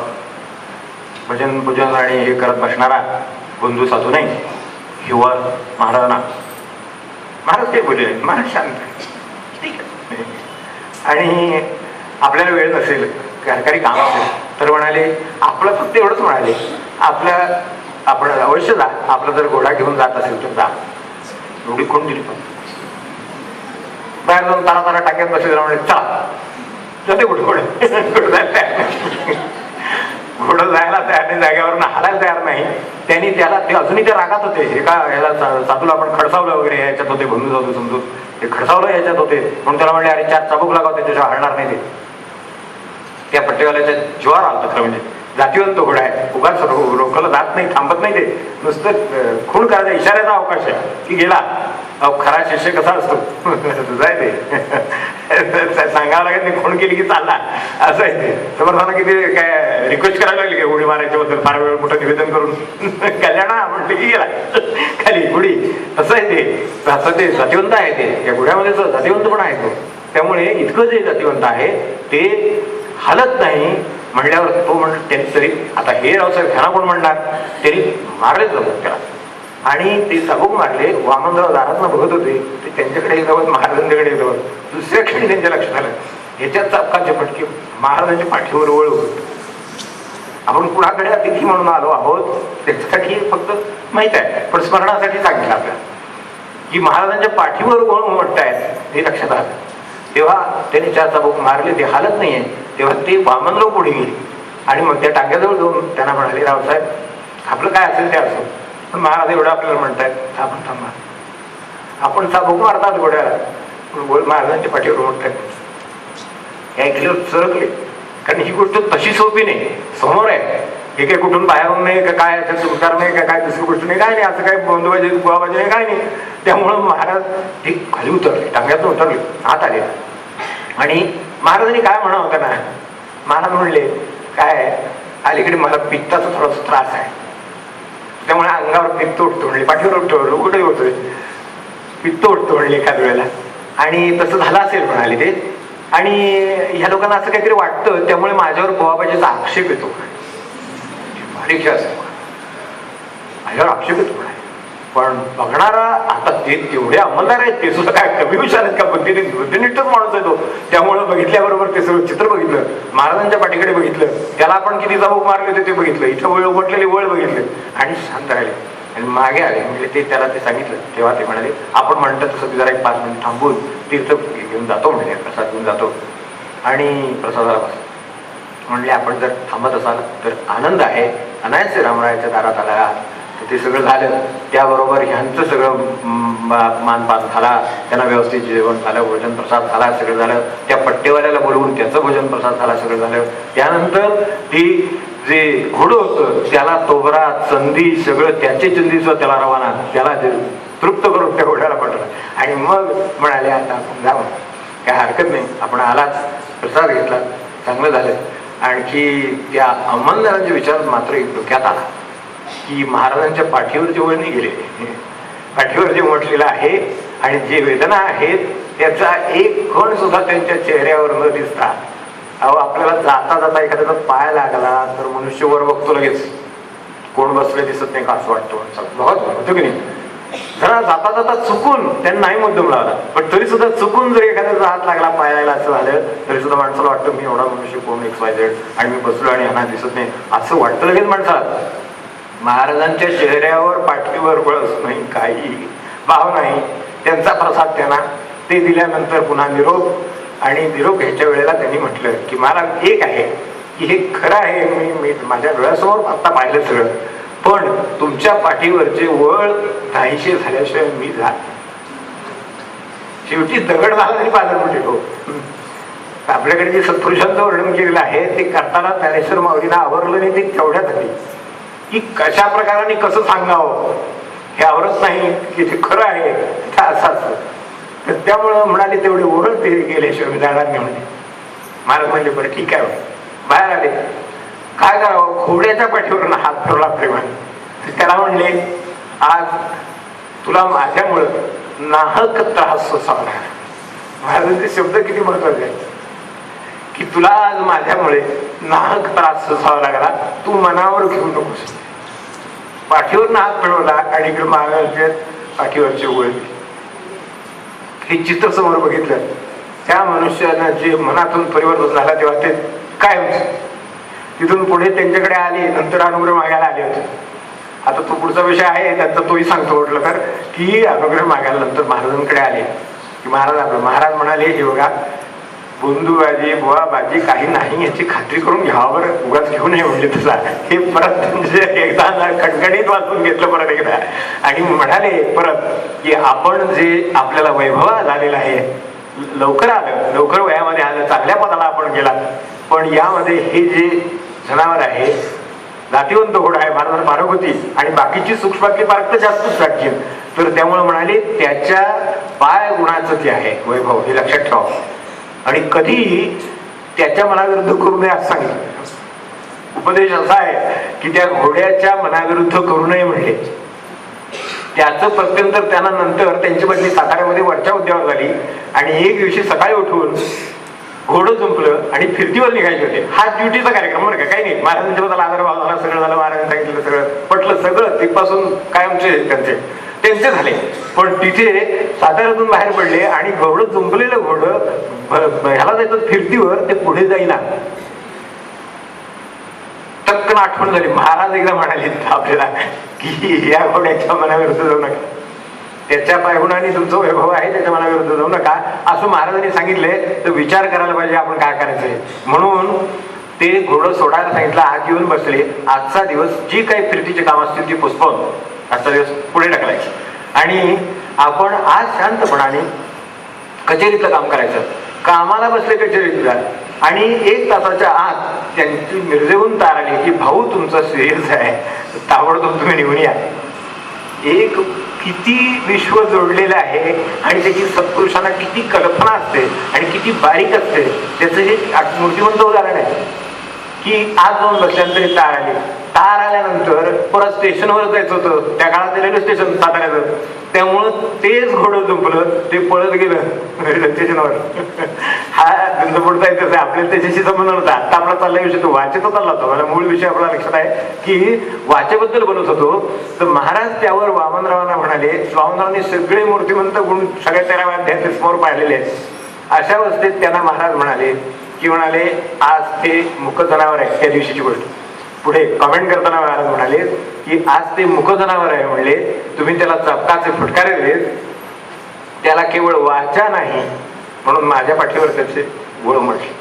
भजन पूजन आणि हे करत बसणारा बंधू साधू नाही. हिवर महाराजांना महाराज काही बोलले नाही, महाराज शांत ठीक आहे. आणि आपल्याला वेळ नसेल, सरकारी काम असेल तर म्हणाले आपलं फक्त एवढंच म्हणाले, आपण अवश्य जा, आपला जर घोडा घेऊन जात असेल तर जा. एवढी कोण दिली पण बाहेर जाऊन तारा टाक्यात बसेल म्हणजे चला जाते कुठे घोडं जायला तयार नाही, जाग्यावरून हालायला तयार नाही. त्यांनी त्याला ते अजूनही त्या रागात होते. एका ह्याला साधूला आपण खडसावलं वगैरे याच्यात होते, बंधू जाऊ समजून ते खडसावलं याच्यात होते म्हणून त्याला म्हणले अरे 4 चाबूक लागावते, त्याच्यावर हलणार नाही. ते त्या पट्टेवाल्याच्या ज्वार आलं खरं म्हणजे जातीवंत घोडा आहे, उगाच रोखलं जात नाही, थांबत नाही, ते नुसतं खून करायचा इशाऱ्याचा अवकाश आहे की गेला. खरा शिष्य कसा असतो जाय ते सांगावं लागेल नाही, खून केली की चालला असं आहे ते. समर्थांना किती काय रिक्वेस्ट करायला लागली काय उडी मारायच्या बद्दल फार वेळ मोठं निवेदन करून कल्याणा म्हटलं की गेला खाली उडी. तसं आहे ते, तसं ते जातीवंत आहे ते, या घोड्यामध्ये जातीवंत पण आहे तो. त्यामुळे इतकं जे जातीवंत आहे ते हलत नाही म्हणल्यावर तो त्यांनी तरी आता हे रावसाहेब ह्यांना कोण म्हणणार, त्यांनी मारले जाऊ त्याला आणि ते सबूक मारले. वामनराव दारातनं बघत होते, ते त्यांच्याकडे येत महाराजांच्याकडे येत. दुसऱ्या क्षणी त्यांच्या लक्षात आलं ह्याच्यात चापकाचे फटके महाराजांच्या पाठीवर वळ होत. आपण कुणाकडे अतिथी म्हणून आलो आहोत त्याच्यासाठी फक्त माहित आहे, पण स्मरणासाठी सांगितलं आपल्याला की महाराजांच्या पाठीवर वळ म्हणतायत हे लक्षात आलं. तेव्हा त्यांनी 4 चाबूक मारले, ते हालत नाहीये. तेव्हा ते वामनराव पुढे गेले आणि मग त्या टांग्याजवळ जाऊन त्यांना म्हणाले रावसाहेब आपलं काय असेल ते असो, पण महाराज एवढं आपल्याला म्हणतायत आपण थांबा. आपण चाबूक मारतात घोड्याला, महाराजांच्या पाठीवर म्हणतायत. हे ऐकल्यावर सरकले, कारण ही गोष्ट तशी सोपी नाही, समोर आहे. हे काही कुठून बाहेरून नाही का काय तुमकार नाही का काय दुसरी गोष्ट नाही, काय नाही, असं काय बंधुबाजी गुवाबाजी नाही, काय नाही. त्यामुळं महाराज ते खाली उतरले, टांग्यातून उतरले, आत आले. आणि महाराजांनी काय म्हणावं त्यांना, महाराज म्हणले काय अलीकडे मला पित्ताचा थोडासा त्रास आहे, त्यामुळे अंगावर पित्त उठतो म्हणले, पाठीवर उठतो, कुठे उठतोय पित्त उठतो म्हणले एखाद्या वेळेला. आणि तसं झालं असेल म्हणाले ते. आणि ह्या लोकांना असं काहीतरी वाटतं, त्यामुळे माझ्यावर बुवाबाजीचा आक्षेप येतो, बारीक असेल माझ्यावर आक्षेप येतो म्हणाले. पण बघणारा आता ते तेवढे अंमलदार आहेत, ते सुद्धा काय कमी हुशार आहेत का, बुद्धिनिष्ठच माणूस आहे तो. त्यामुळं बघितल्याबरोबर ते सगळं चित्र बघितलं, महाराजांच्या पाठीकडे बघितलं, त्याला आपण किती चाबूक मारले होते ते बघितलं, इथं वळ उमटलेली वळ बघितले आणि शांत राहिले आणि मागे आले. म्हणजे ते त्याला ते सांगितलं. तेव्हा ते म्हणाले आपण म्हणतो तसं जरा 1-5 मिनिट थांबून तीर्थ घेऊन जातो म्हणजे प्रसाद घेऊन जातो. आणि प्रसादाला बसतो म्हणले आपण जर थांबत असाल तर आनंद आहे. अनायासे रामरायाच्या दारात आला ते सगळं झालं. त्याबरोबर ह्यांचं सगळं मानपान झाला, त्यांना व्यवस्थित जेवण झालं, भोजन प्रसाद झाला, सगळं झालं. त्या पट्टेवाल्याला बोलवून त्याचं भोजन प्रसाद झाला, सगळं झालं. त्यानंतर ती जे घोडं होतं त्याला तोबरा चंदी सगळं त्याचे चंदीचं त्याला रवाना त्याला तृप्त करून त्या घोड्याला पाठवलं आणि मग म्हणाले आता आपण जावं, काय हरकत नाही, आपण आलाच, प्रसाद घेतला, चांगलं झालं. आणखी त्या अंमलदारांच्या विचार मात्र एक डोक्यात आला की महाराजांच्या पाठीवर जे वळ नाही गेले, पाठीवर जे म्हटलेलं आहे आणि जे वेदना आहेत त्याचा एक कण सुद्धा त्यांच्या चेहऱ्यावर न दिसता, अहो आपल्याला जाता जाता एखाद्याचा पाय लागला तर मनुष्य वर बघतो लगेच, कोण बसले दिसत नाही का असं वाटतं, बघत होतो की नाही. जरा जाता जाता चुकून त्यांना नाही मुद्दम लावला, पण तरी सुद्धा चुकून जर एखाद्याचा हात लागला, पाय लागला असं झालं तरी सुद्धा माणसाला वाटतं मी एवढा मनुष्य कोण XYZ आणि मी बसलो आणि यांना दिसत नाही असं वाटतं लगेच माणसाला. महाराजांच्या चेहऱ्यावर पाठीवर बळस नाही, काही भाव नाही, त्यांचा प्रसाद त्यांना ते दिल्यानंतर पुन्हा निरोप आणि निरोप घ्यायच्या वेळेला त्यांनी म्हटलं की मला एक आहे की हे खरं आहे, मी माझ्या डोळ्यासमोर आता पाहिलं सगळं, पण तुमच्या पाठीवरचे वळ नाहीशे झाल्याशिवाय मी जा. शेवटी दगड झाला तरी पाजर ठेवतो. आपल्याकडे जे सत्पुरुषांचं वर्णन केलेलं आहे ते करताना ज्ञानेश्वर माऊलीला आवरलं नाही ते तेवढ्यासाठी की कशा प्रकाराने कसं सांगावं हे आवरत नाही की ते खरं आहे असं असतं. तर त्यामुळं म्हणाले तेवढे ओरड ते गेल्याशिवाय मी जाणार नाही म्हणजे. महाराज म्हणले बरं ठीक आहे, बाहेर आले, काय करावं, घोड्याच्या पाठीवरून हात फिरला प्रेमाने. त्याला म्हणले आज तुला माझ्यामुळं नाहक त्रास सोसावा लागला. महाराजांचे शब्द किती महत्वाचे आहेत की तुला आज माझ्यामुळे नाहक त्रास सोसावा लागला, तू मनावर घेऊ नकोस. पाठीवरून हात फिरवला आणि इकडे महाराजांच्या पाठीवरचे वळली. हे चित्र समोर बघितलं, त्या मनुष्यानं जे मनातून परिवर्तन झाला तेव्हा ते काय तिथून पुढे त्यांच्याकडे आले, नंतर अनुग्रह मागायला आले होते. आता तो पुढचा विषय आहे त्यांचा तोही सांगतो म्हटलं तर की अनुग्रह मागायला नंतर महाराजांकडे आले की महाराज म्हणाले हे बघा बंधुबाजी बुवा बाजी काही नाही याची खात्री करून घ्यावं बरं, उगाच घेऊ नये म्हणजे तसा. हे परत म्हणजे एकदा खणखणीत वाचून घेतलं परत एकदा आणि म्हणाले परत की आपण जे आपल्याला वैभव झालेला आहे लवकर आलं, लवकर वयामध्ये आलं, चांगल्या पदाला आपण गेला, पण यामध्ये हे जे जनावर आहे जातीवंत घोडा आहे, महाराज मारक होती आणि बाकीची सूक्ष्मातली पारख तर जास्तच वाटली. तर त्यामुळे म्हणाले त्याच्या पाय गुणाचं जे आहे वैभव हे लक्षात ठेवा आणि कधीही त्याच्या मनाविरुद्ध करू नये असं सांगितलं. उपदेश असा आहे की त्या घोड्याच्या मनाविरुद्ध करू नये म्हणले. त्याचं प्रत्यंतर त्यांना नंतर त्यांची बदली साताऱ्यामध्ये वरच्या उद्यावर झाली आणि एक दिवशी सकाळी उठून घोडं जुंपलं आणि फिरतीवर निघायचे होते. हा ड्युटीचा कार्यक्रम बरं का, काही नाही. महाराजांच्या बद्दल आदरभाव झाला, सगळं झालं, महाराजांनी सांगितलं सगळं पटलं, सगळं तिथपासून कायमचे त्यांचे झाले. पण तिथे साताऱ्यातून बाहेर पडले आणि घोडं जुंपलेलं घोडं ह्याला जायचं फिरतीवर, ते पुढे जाईना. टक्कन आठवण झाली. महाराज एकदा म्हणाले आपल्याला की या घोड्याच्या मनाविरुद्ध जाऊ नका, त्याच्या पायगुणाने तुमचं वैभव आहे त्याच्या मनाविरुद्ध जाऊ नका असं महाराजांनी सांगितले. तर विचार करायला पाहिजे आपण काय करायचंय. म्हणून ते घोडं सोडायला सांगितलं, आत येऊन बसले. आजचा दिवस जी काही फिरतीची काम असतील ती पोस्टपोन, आजचा दिवस पुढे टाकलायचं आणि आपण आज शांतपणाने कचेरीतलं काम करायचं. कामाला बसले कचेरीतला आणि 1 तासाच्या आत त्यांची निर्जेवून तार आली की भाऊ तुमचा सिरियस आहे, ताबडतोब तुम्ही निघून या. एक किती विश्व जोडलेलं आहे आणि त्याची सत्पुरुषांना किती कल्पना असते आणि किती बारीक असते त्याचं हे मूर्तिमंत उदाहरण आहे की आज जाऊन बसल्यानंतर तार आली. तार आल्यानंतर परत स्टेशनवर जायचं होतं, त्या काळात रेल्वे स्टेशन साताऱ्याचं, त्यामुळं तेच घोडं जुंपलं, ते पळत गेलं रेल्वे स्टेशनवर. हा पुढचा इतिहास आहे, आपल्याला त्याच्याशी संबंध नव्हता. आता आपला चालला विषय तो वाचेचा चालला होता. मला मूळ विषय आपला लक्षात आहे की वाचेबद्दल बोलत होतो. तर महाराज त्यावर वामनरावांना म्हणाले, वामनरावांनी सगळे मूर्तिमंत गुण सगळ्या 13व्या अध्यायात समोर पाहिलेले आहेत. अशा अवस्थेत त्यांना महाराज म्हणाले आज ते मुक जनावर आहे. त्या दिवशीची गोष्ट पुढे कमेंट करताना महाराज म्हणाले की आज ते मुक जनावर आहे म्हणले, तुम्ही त्याला चपकाचे फुटकारे दिलेत, त्याला केवळ वाचा नाही म्हणून माझ्या पाठीवर त्याचे गोळ म्हटले.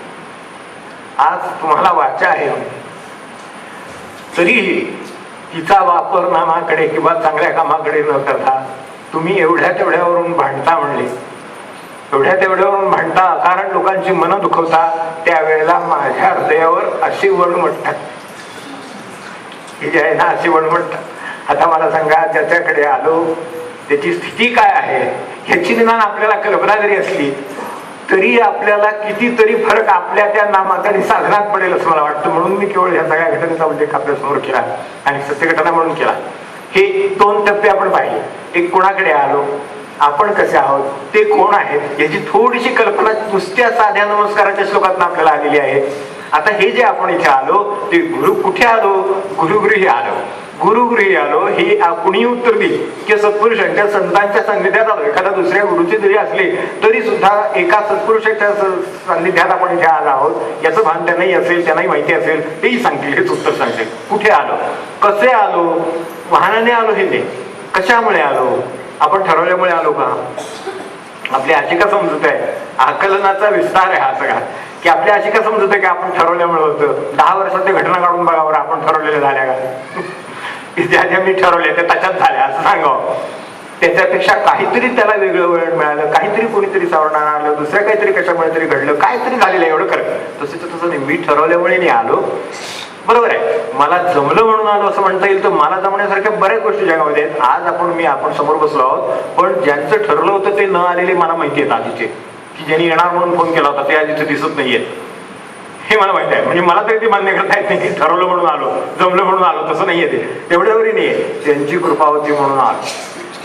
आज तुम्हाला वाचा आहे तरीही तिचा वापर नामाकडे किंवा चांगल्या कामाकडे न करता तुम्ही एवढ्या तेवढ्यावरून भांडता म्हणले. एवढ्या तेवढ्यावरून भांडता कारण लोकांची मनं दुखवता, त्यावेळेला माझ्या हृदयावर अशी वण वाटतात हे जे आहे ना अशी म्हणतात. आता मला सांगा, ज्याच्याकडे आलो त्याची स्थिती काय आहे ह्याची निदान आपल्याला कल्पना जरी असली तरी आपल्याला कितीतरी फरक आपल्या त्या नामात आणि साधनात पडेल असं मला वाटतं. म्हणून मी केवळ ह्या सगळ्या घटनेचा उल्लेख आपल्या समोर केला आणि सत्यघटना म्हणून केला. हे 2 टप्पे आपण पाहिले. एक, कोणाकडे आलो, आपण कसे आहोत, ते कोण आहेत याची थोडीशी कल्पना नुसत्या साध्या नमस्काराच्या श्लोकातून आपल्याला आलेली आहे. आता हे जे आपण इथे आलो ते कुठे आलो, गुरुगृही आलो. गुरुगृही आलो ही कुणी उत्तर दिली की सत्पुरुषांच्या संतांच्या सान्निध्यात आलो. एखाद्या दुसऱ्या गुरुचे जरी असले तरी सुद्धा एका सत्पुरुषाच्या सान्निध्यात आपण इथे आलो आहोत याचं भान त्यांनाही असेल, त्यांनाही माहिती असेल, तेही सांगतील, हेच उत्तर सांगतील. कुठे आलो, कसे आलो, वाहनाने आलो हे नाही, कशामुळे आलो, आपण ठरवल्यामुळे आलो का, आपली अशी का समजूत आहे, आकलनाचा विस्तार आहे हा सगळा, की आपली अशी का समजूत आहे की आपण ठरवल्यामुळे होतं. 10 वर्षात ते घटना काढून बघावर आपण ठरवलेल्या झाल्या का, ज्या ज्या मी ठरवले ते त्याच्यात झाल्या असं सांगावं. त्याच्यापेक्षा काहीतरी त्याला वेगळं वळण मिळालं, काहीतरी कोणीतरी सावरणार आलं, दुसऱ्या काहीतरी कशामुळे तरी घडलं, काहीतरी झालेलं एवढं खरं. तसं नाही, मी ठरवल्यामुळे नाही आलो. बरोबर आहे, मला जमलं म्हणून आलो असं म्हणता येईल. तर मला जमण्यासारख्या बऱ्याच गोष्टी जगामध्ये आहेत. आज आपण समोर बसलो आहोत, पण ज्यांचं ठरलं होतं ते न आलेले मला माहिती आहेत आधीचे, की ज्यांनी येणार म्हणून फोन केला होता ते आधीचे दिसत नाहीये हे मला माहिती आहे. म्हणजे मला तरी ते मान्य करता येत नाही की ठरवलं म्हणून आलो, जमलं म्हणून आलो, तसं नाहीये. ते तेवढ्यावरही नाहीये. त्यांची कृपा होती म्हणून आलो,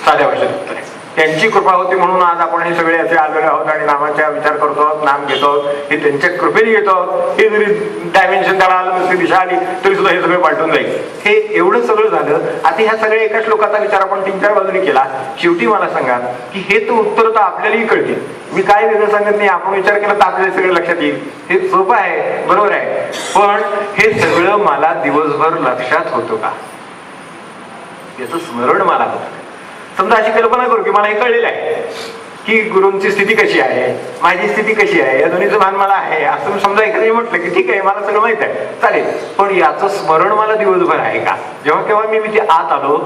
साध्या भाषेत उत्तर आहे. त्यांची कृपा होती म्हणून आज आपण हे सगळे असे आलेलो आहोत आणि नामाचा विचार करतो आहोत, नाम घेतो आहोत, हे त्यांच्या कृपेने घेतो आहोत. हे जरी डायमेन्शन त्याला आलं, नुसती दिशा आली तरी सुद्धा हे सगळं पालटून जाईल. हे एवढं सगळं झालं. आता ह्या सगळ्या एका श्लोकाचा विचार आपण 3-4 बाजूने केला. शेवटी मला सांगा की हे तर उत्तर तर आपल्यालाही कळतील. मी काय वेगळं सांगत नाही, आपण विचार केला तर आपल्याला सगळं लक्षात येईल. हे सोपं आहे, बरोबर आहे. पण हे सगळं मला दिवसभर लक्षात होतं का, याचं स्मरण मला होतं. समजा अशी कल्पना करू की मला हे कळलेलं आहे की गुरूंची स्थिती कशी आहे, माझी स्थिती कशी आहे, या दोन्हीचं भान मला आहे असं समजा एखाद्याने म्हटलं की ठीक आहे, मला सगळं माहित आहे, चालेल. पण याचं स्मरण मला दिवसभर आहे का? जेव्हा केव्हा मी तिथे आत आलो,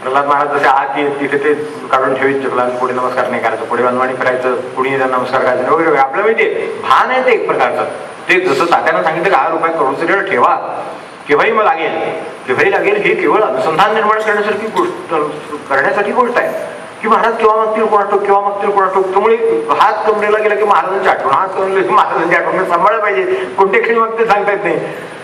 प्रल्हाद महाराज जसे आत येत तिथे ते काढून ठेवीत चुकला, पुढे नमस्कार नाही करायचं, पुढे वनवाणी करायचं, पुढे नमस्कार करायचं वगैरे. आपल्याला माहितीये भान आहे ते एक प्रकारचं. ते जसं तात्यानं सांगितलं की 10 रुपये करून ठेवा, केव्हाही मग लागेल, केव्हाही लागेल. हे केवळ अनुसंधान निर्माण करण्यासाठी गोष्ट आहे की महाराज केव्हा मागतील कोणाटोक, केव्हा मागतील कोणाटोक. त्यामुळे हात कमरेला गेला की महाराजांची आठवण, हात कमरेला की महाराजांची आठवण सांभाळायला पाहिजे. कोणत्या क्षणी मागते सांगता येत नाही.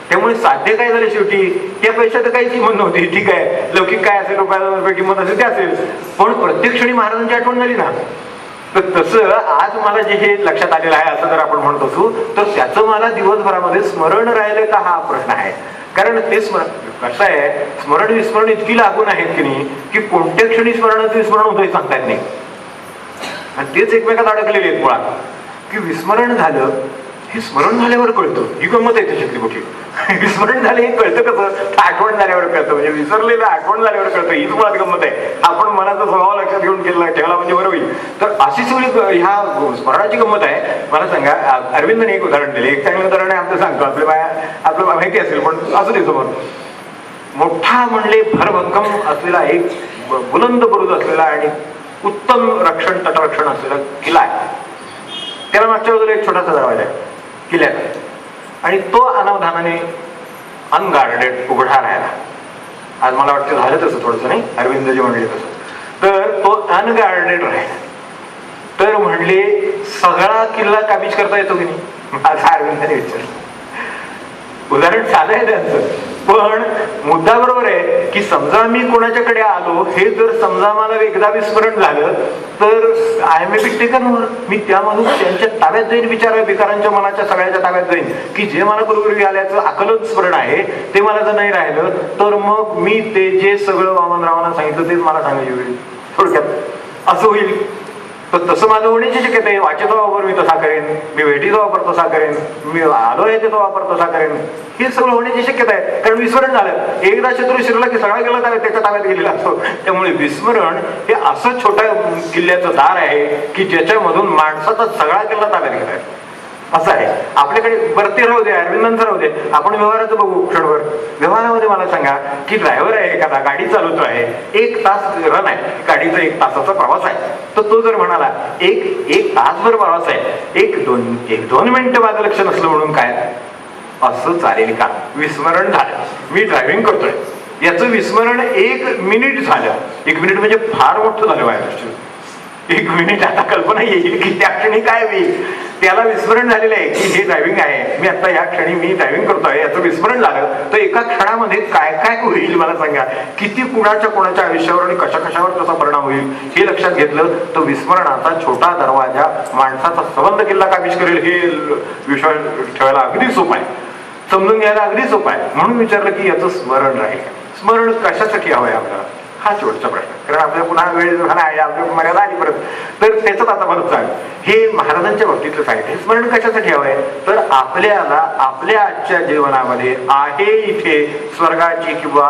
त्यामुळे साध्य काय झालं शेवटी, त्या पैशात काही किंमत नव्हती. ठीक आहे, लौकिक काय असेल, रुपयाला किंमत असेल ते असेल, पण प्रत्येक क्षणी महाराजांची आठवण झाली ना. तर तसं आज मला जे हे लक्षात आलेलं आहे असं जर आपण म्हणत असू तर त्याचं मला दिवसभरामध्ये स्मरण राहिलं का हा प्रश्न आहे. कारण ते कसं आहे, स्मरण विस्मरण इतकी लागून आहेत की नाही की कोणत्या क्षणी स्मरणाचं विस्मरण होतं सांगता येत नाही. आणि तेच एकमेकात अडकलेले आहेत मुळात. की विस्मरण झालं हे स्मरण झाल्यावर कळतं, ही गंमत आहे त्याच्यातली मोठी. विस्मरण झालं हे कळतं कसं, आठवण झाल्यावर कळतं. म्हणजे विसरलेलं आठवण झाल्यावर कळतं, हीच मुळात गंमत आहे. आपण मनाचा स्वभाव लक्षात घेऊन ठेवला म्हणजे बरं होईल. तर अशी सगळी ह्या स्मरणाची गंमत आहे. मला सांगा, अरविंदने एक उदाहरण दिले, एक चांगलं उदाहरण आहे, आपलं सांगतो, आपलं माहिती असेल पण असू दे समोर. मोठा म्हणले भरभक्कम असलेला एक बुलंद बुरुज असलेला आणि उत्तम रक्षण, तटरक्षण असलेला किल्ला आहे. त्याला मागच्या बाजूला एक छोटासा दरवाजा आहे किल्ल्याचा, आणि तो अनावधानाने अनगार्डेड उघडा राहिला. आज मला वाटतं झालं तसं थोडंसं, नाही अरविंद जे म्हणले तसं. तर तो अनगार्डेड राहिला. तर म्हणले सगळा किल्ला काबीज करता येतो की नाही, माझा अरविंदाने विचारलं. उदाहरण साधं आहे त्यांचं, पण मुद्दा बरोबर आहे की समजा मी कोणाच्याकडे आलो हे जर समजा मला एकदा विस्मरण झालं तर I M A B taken over. मी त्यामधून त्यांच्या ताब्यात जाईन, विकारांच्या मनाच्या सगळ्याच्या ताब्यात जाईन. की जे मला गुरुगुरी आल्याचं आकलन स्मरण आहे ते मला जर नाही राहिलं तर मग मी ते जे सगळं वामनरावांना सांगितलं तेच मला सांगायची होईल, थोडक्यात असं होईल. तर तसं माझं होण्याची शक्यता आहे. वाचेचा वापर मी तसा करेन, मी भेटीचा वापर तसा करेन, मी आलो आहे त्याचा वापर तसा करेन, हे सगळं होण्याची शक्यता आहे. कारण विस्मरण झालं, एकदा शत्रू शिरला की सगळा गेला त्याच्या ताब्यात गेलेला असतो. त्यामुळे विस्मरण हे असं छोट्या किल्ल्याचं दार आहे की ज्याच्यामधून माणसाचा सगळा किल्ला ताब्यात गेला आहे. असं आहे आपल्याकडे. बरं ते राहू दे, अरविंदांचं राहू दे, आपण व्यवहाराचं बघू क्षणभर. व्यवहारामध्ये मला सांगा की ड्रायव्हर आहे एखादा, गाडी चालवतो आहे, 1 तास रन आहे, गाडीचा 1 तासाचा प्रवास आहे. तर तो जर म्हणाला एक तासभर प्रवास आहे, 1-2 मिनिटं माझं लक्ष नसलं म्हणून काय, असं चालेल का? विस्मरण झालं, मी ड्रायव्हिंग करतोय, याचं विस्मरण 1 मिनिट झालं. 1 मिनिट म्हणजे फार मोठं झालं माझ्या दृष्टीने. 1 मिनिट आता कल्पना येईल की त्या क्षणी काय होईल. त्याला विस्मरण झालेलं आहे की हे ड्रायव्हिंग आहे, मी आता या क्षणी मी ड्रायव्हिंग करतोय, याचं विस्मरण झालं तर एका क्षणामध्ये काय काय होईल मला सांगा. किती कोणाच्या आयुष्यावर आणि कशावर कसा परिणाम होईल हे लक्षात घेतलं तर विस्मरणाचा छोटा दरवाजा माणसाचा संबंध किल्ला काबीज करेल हे विषय ठेवायला अगदी सोपं आहे, समजून घ्यायला अगदी सोपं आहे. म्हणून विचारलं की याचं स्मरण राहील. स्मरण कशासाठी हवंय आपल्याला, हा शेवटचा प्रश्न. कारण आपल्याला पुन्हा वेळ झाला आहे, आपल्या मर्यादा आली परत, तर त्याच्यात आता परत चालेल. हे महाराजांच्या बाबतीतलं सांगितलं. हे स्मरण कशासाठी हवंय तर आपल्याला आपल्या आजच्या जीवनामध्ये आहे इथे स्वर्गाची किंवा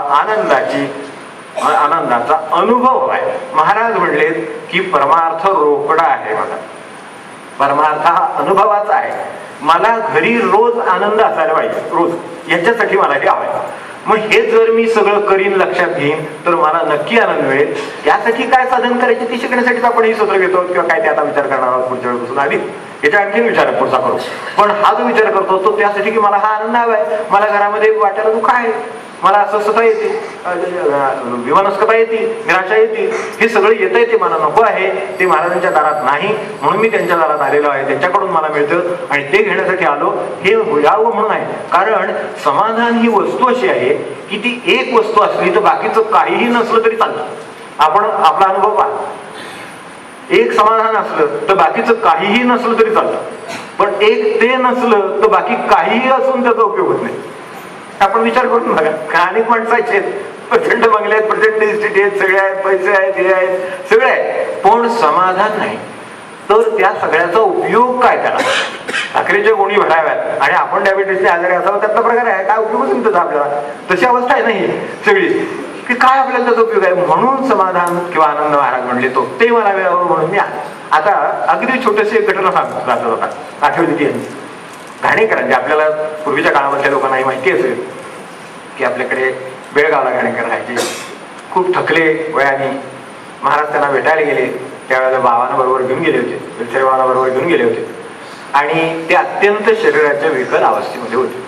आनंदाचा अनुभव हवाय. महाराज म्हणले की परमार्थ रोकडा आहे, मला परमार्थ हा अनुभवाचा आहे. मला घरी रोज आनंद असायला पाहिजे, रोज, याच्यासाठी मला हे हवंय. मग हे जर मी सगळं करीन, लक्षात घेईन, तर मला नक्की आनंद मिळेल. यासाठी काय साधन करायचे ते शिकण्यासाठी आपण ही सूत्र घेतो किंवा काय ते आता विचार करणार आहोत पुढच्या वेळेपासून. आधी याच्या आणखीन विचार पुढचा करू. पण हा जो विचार करतो तो त्यासाठी की मला हा आनंद हवाय, मला घरामध्ये वाटायला दुःख आहे, मला अस्वस्थता येते, विमनस्कता येते, निराशा येते, हे सगळं येतंय, ते मला नको आहे, ते महाराजांच्या दारात नाही, म्हणून मी त्यांच्या दारात आलेलो आहे, त्यांच्याकडून मला मिळतं आणि ते घेण्यासाठी आलो. हे यावं म्हणून आहे. कारण समाधान ही वस्तू अशी आहे की ती एक वस्तू असली तर बाकीचं काहीही नसलं तरी चालतं. आपण आपला अनुभव पहा, एक समाधान असलं तर बाकीचं काहीही नसलं तरी चालतं, पण एक ते नसलं तर बाकी काहीही असून त्याचा उपयोग होत नाही. आपण विचार करून बघा, अनेक माणसाचे आहेत, प्रचंड बंगले आहेत, प्रचंड इस्टेट आहेत, सगळे आहेत, पैसे आहेत, हे आहेत, सगळे आहे, पण समाधान नाही. तर त्या सगळ्याचा उपयोग काय त्याला? साखरेच्या गोणी भराव्यात आणि आपण डायबिटीसने आजारी असावं, त्यातला प्रकार आहे, काय उपयोगच नाही त्याचा आपल्याला. तशी अवस्था आहे नाही सगळी की काय आपल्याला त्याचा उपयोग आहे. म्हणून समाधान किंवा आनंद महाराज म्हणले तो ते मला मिळावं म्हणून मी आता अगदी छोटेसे घटना सांगतो. होता आठवली ती घाणेकरांची, आपल्याला पूर्वीच्या काळामधल्या लोकांनाही माहिती असेल की आपल्याकडे बेळगावला घाणेकर राहायचे. खूप थकले वयाने महाराज त्यांना भेटायला गेले. त्यावेळेला बाबांना बरोबर घेऊन गेले होते, विठ्ठलबाबांना बरोबर घेऊन गेले होते आणि ते अत्यंत शरीराच्या विकल अवस्थेमध्ये होते.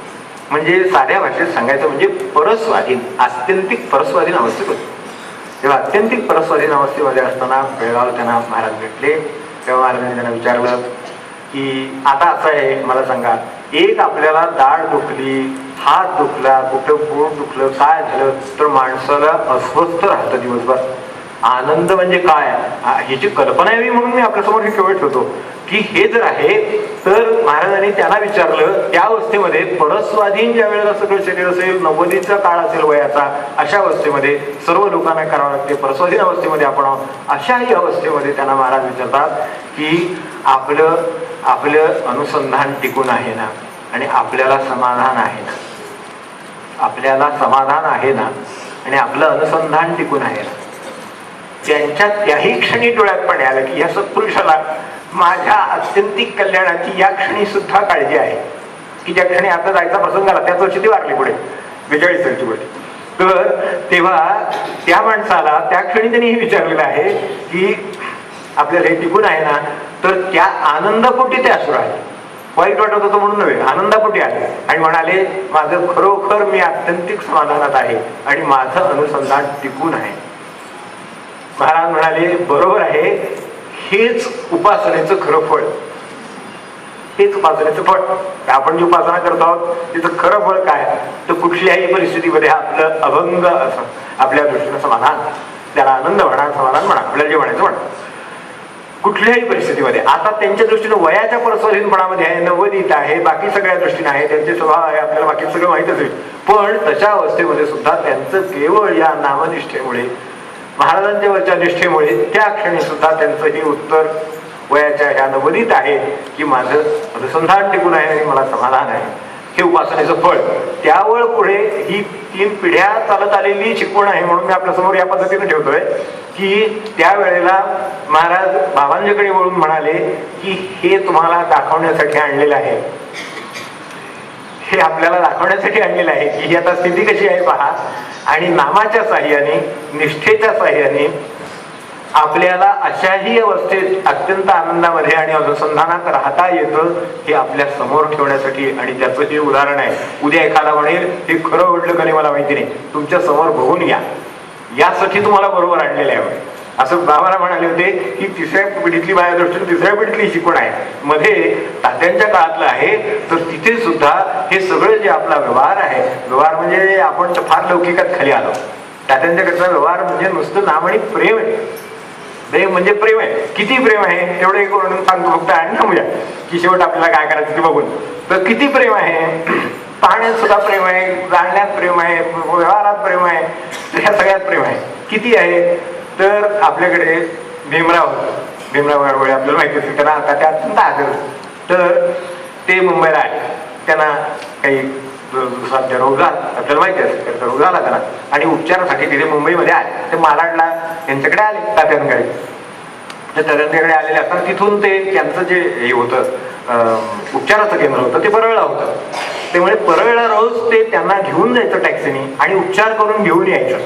म्हणजे साध्या भाषेत सांगायचं म्हणजे परस्वाधीन, आत्यंतिक परस्वाधीन अवस्थेत होते. तेव्हा अत्यंतिक परस्वाधीन अवस्थेमध्ये असताना बेळगाव त्यांना महाराज भेटले. तेव्हा महाराजांनी त्यांना विचारलं की आता असं आहे, मला सांगा, एक आपल्याला दाढ दुखली, हात दुखला, कुठं पोट दुखलं, काय झालं तर माणसाला अस्वस्थ राहतं दिवसभर. आनंद म्हणजे काय ह्याची कल्पना यावी म्हणून मी आपल्यासमोर हे केवळ ठेवतो की हे जर आहे तर महाराजांनी त्यांना विचारलं त्या अवस्थेमध्ये परस्वाधीन ज्या वेळेला सगळं शरीर असेल, 90चा काळ असेल वयाचा, अशा अवस्थेमध्ये सर्व लोकांना करावं लागते, परस्वाधीन अवस्थेमध्ये आपण आहोत. अशाही अवस्थेमध्ये त्यांना महाराज विचारतात की आपलं अनुसंधान टिकून आहे ना आणि आपल्याला समाधान आहे ना, आपल्याला समाधान आहे ना आणि आपलं अनुसंधान टिकून आहे ना. त्यांच्या त्याही क्षणी डोळ्यात पण आलं की या सत्पुरुषाला माझ्या आत्यंतिक कल्याणाची या क्षणी सुद्धा काळजी आहे, की ज्या क्षणी आता जायचा प्रसंग आला त्याच वर्षी ती वारली पुढे 42 वर्षी पुढे. तर तेव्हा त्या माणसाला त्या क्षणी त्यांनी हे विचारलेलं आहे की आपल्याला हे टिकून आहे ना, तर त्या आनंदापोटी ते असू राहिले. वाईट वाटत होतं म्हणून नव्हे, आनंदापोटी आले आणि म्हणाले माझं खरोखर मी आत्यंतिक समाधानात आहे आणि माझं अनुसंधान टिकून आहे. महाराज म्हणाले बरोबर आहे, हेच उपासनेचं खरं फळ, हेच उपासनेचं फळ. आपण जी उपासना करतो आहोत तिचं खरं फळ काय तर कुठल्याही परिस्थितीमध्ये आपलं अभंग असं आपल्या दृष्टीनं समाधान, त्याला आनंद म्हणा, समाधान म्हणा, आपल्याला जे म्हणायचं म्हणा, कुठल्याही परिस्थितीमध्ये. आता त्यांच्या दृष्टीनं वयाच्या परस्वाधीनपणामध्ये आहे, नवनीत आहे, बाकी सगळ्या दृष्टीने आहे, त्यांचे स्वभाव आहे, आपल्याला बाकी सगळं माहित असेल, पण तशा अवस्थेमध्ये सुद्धा त्यांचं केवळ या नामनिष्ठेमुळे, महाराजांच्या वरच्या निष्ठेमुळे त्या क्षणी सुद्धा त्यांचं हे उत्तर वयाच्या ह्या नवनीत आहे की माझं अनुसंधान टिकून आहे आणि मला समाधान आहे. हे उपासनेचं फळ. त्यावर पुढे ही 3 पिढ्या चालत आलेली शिकवण आहे. म्हणून मी आपल्या समोर या पद्धतीने ठेवतोय की त्यावेळेला महाराज बाबांच्याकडे वळून म्हणाले की हे तुम्हाला दाखवण्यासाठी आणलेलं आहे, हे आपल्याला दाखवण्यासाठी आणलेलं आहे की ही आता स्थिती कशी आहे पहा. आणि नामाच्या साह्याने, निष्ठेच्या साह्याने आपल्याला अशाही अवस्थेत अत्यंत आनंदामध्ये आणि अनुसंधानात राहता येतं हे आपल्या समोर ठेवण्यासाठी. आणि त्याचं हे उदाहरण आहे. उद्या एखादा म्हणेल हे खरं घडलं का नाही मला माहिती नाही, तुमच्या समोर बघून घ्या, यासाठी तुम्हाला बरोबर आणलेलं आहे. असं बाबाला म्हणाले होते की तिसऱ्या पिढीतली माझ्या दृष्टीने तिसऱ्या पिढीतली शिकवण आहे. मध्ये तात्यांच्या काळातलं आहे, तर तिथे सुद्धा हे सगळं जे आपला व्यवहार आहे, व्यवहार म्हणजे आपण फार लौकिकात खाली आलो. तात्यांच्याकडचा व्यवहार म्हणजे नुसतं नाम आणि प्रेम आहे. प्रेम म्हणजे प्रेम आहे. किती प्रेम आहे एवढं एक वर्णन सांगतो फक्त आणि थांबूया की शेवट आपल्याला काय करायचं ते बघून. तर किती प्रेम आहे, पाहण्यात सुद्धा प्रेम आहे, जाणण्यात प्रेम आहे, व्यवहारात प्रेम आहे, ह्या सगळ्यात प्रेम आहे. किती आहे तर आपल्याकडे भीमराव होते. भीमराव गाडवळे आपल्याला माहिती असेल, त्यांना आता ते अत्यंत आदर. तर ते मुंबईला आहे, त्यांना काही साध्य रोग झाला, आपल्याला माहिती असेल त्याचा रोग झाला त्यांना, आणि उपचारासाठी तिथे मुंबईमध्ये आले. ते मालाडला यांच्याकडे आले तात्यांकडे. तर तात्यांकडे आलेले असताना तिथून ते त्यांचं जे हे होतं उपचाराचं केंद्र होतं ते परळला होतं. त्यामुळे परळला रोज ते त्यांना घेऊन जायचं टॅक्सीने आणि उपचार करून घेऊन यायचं.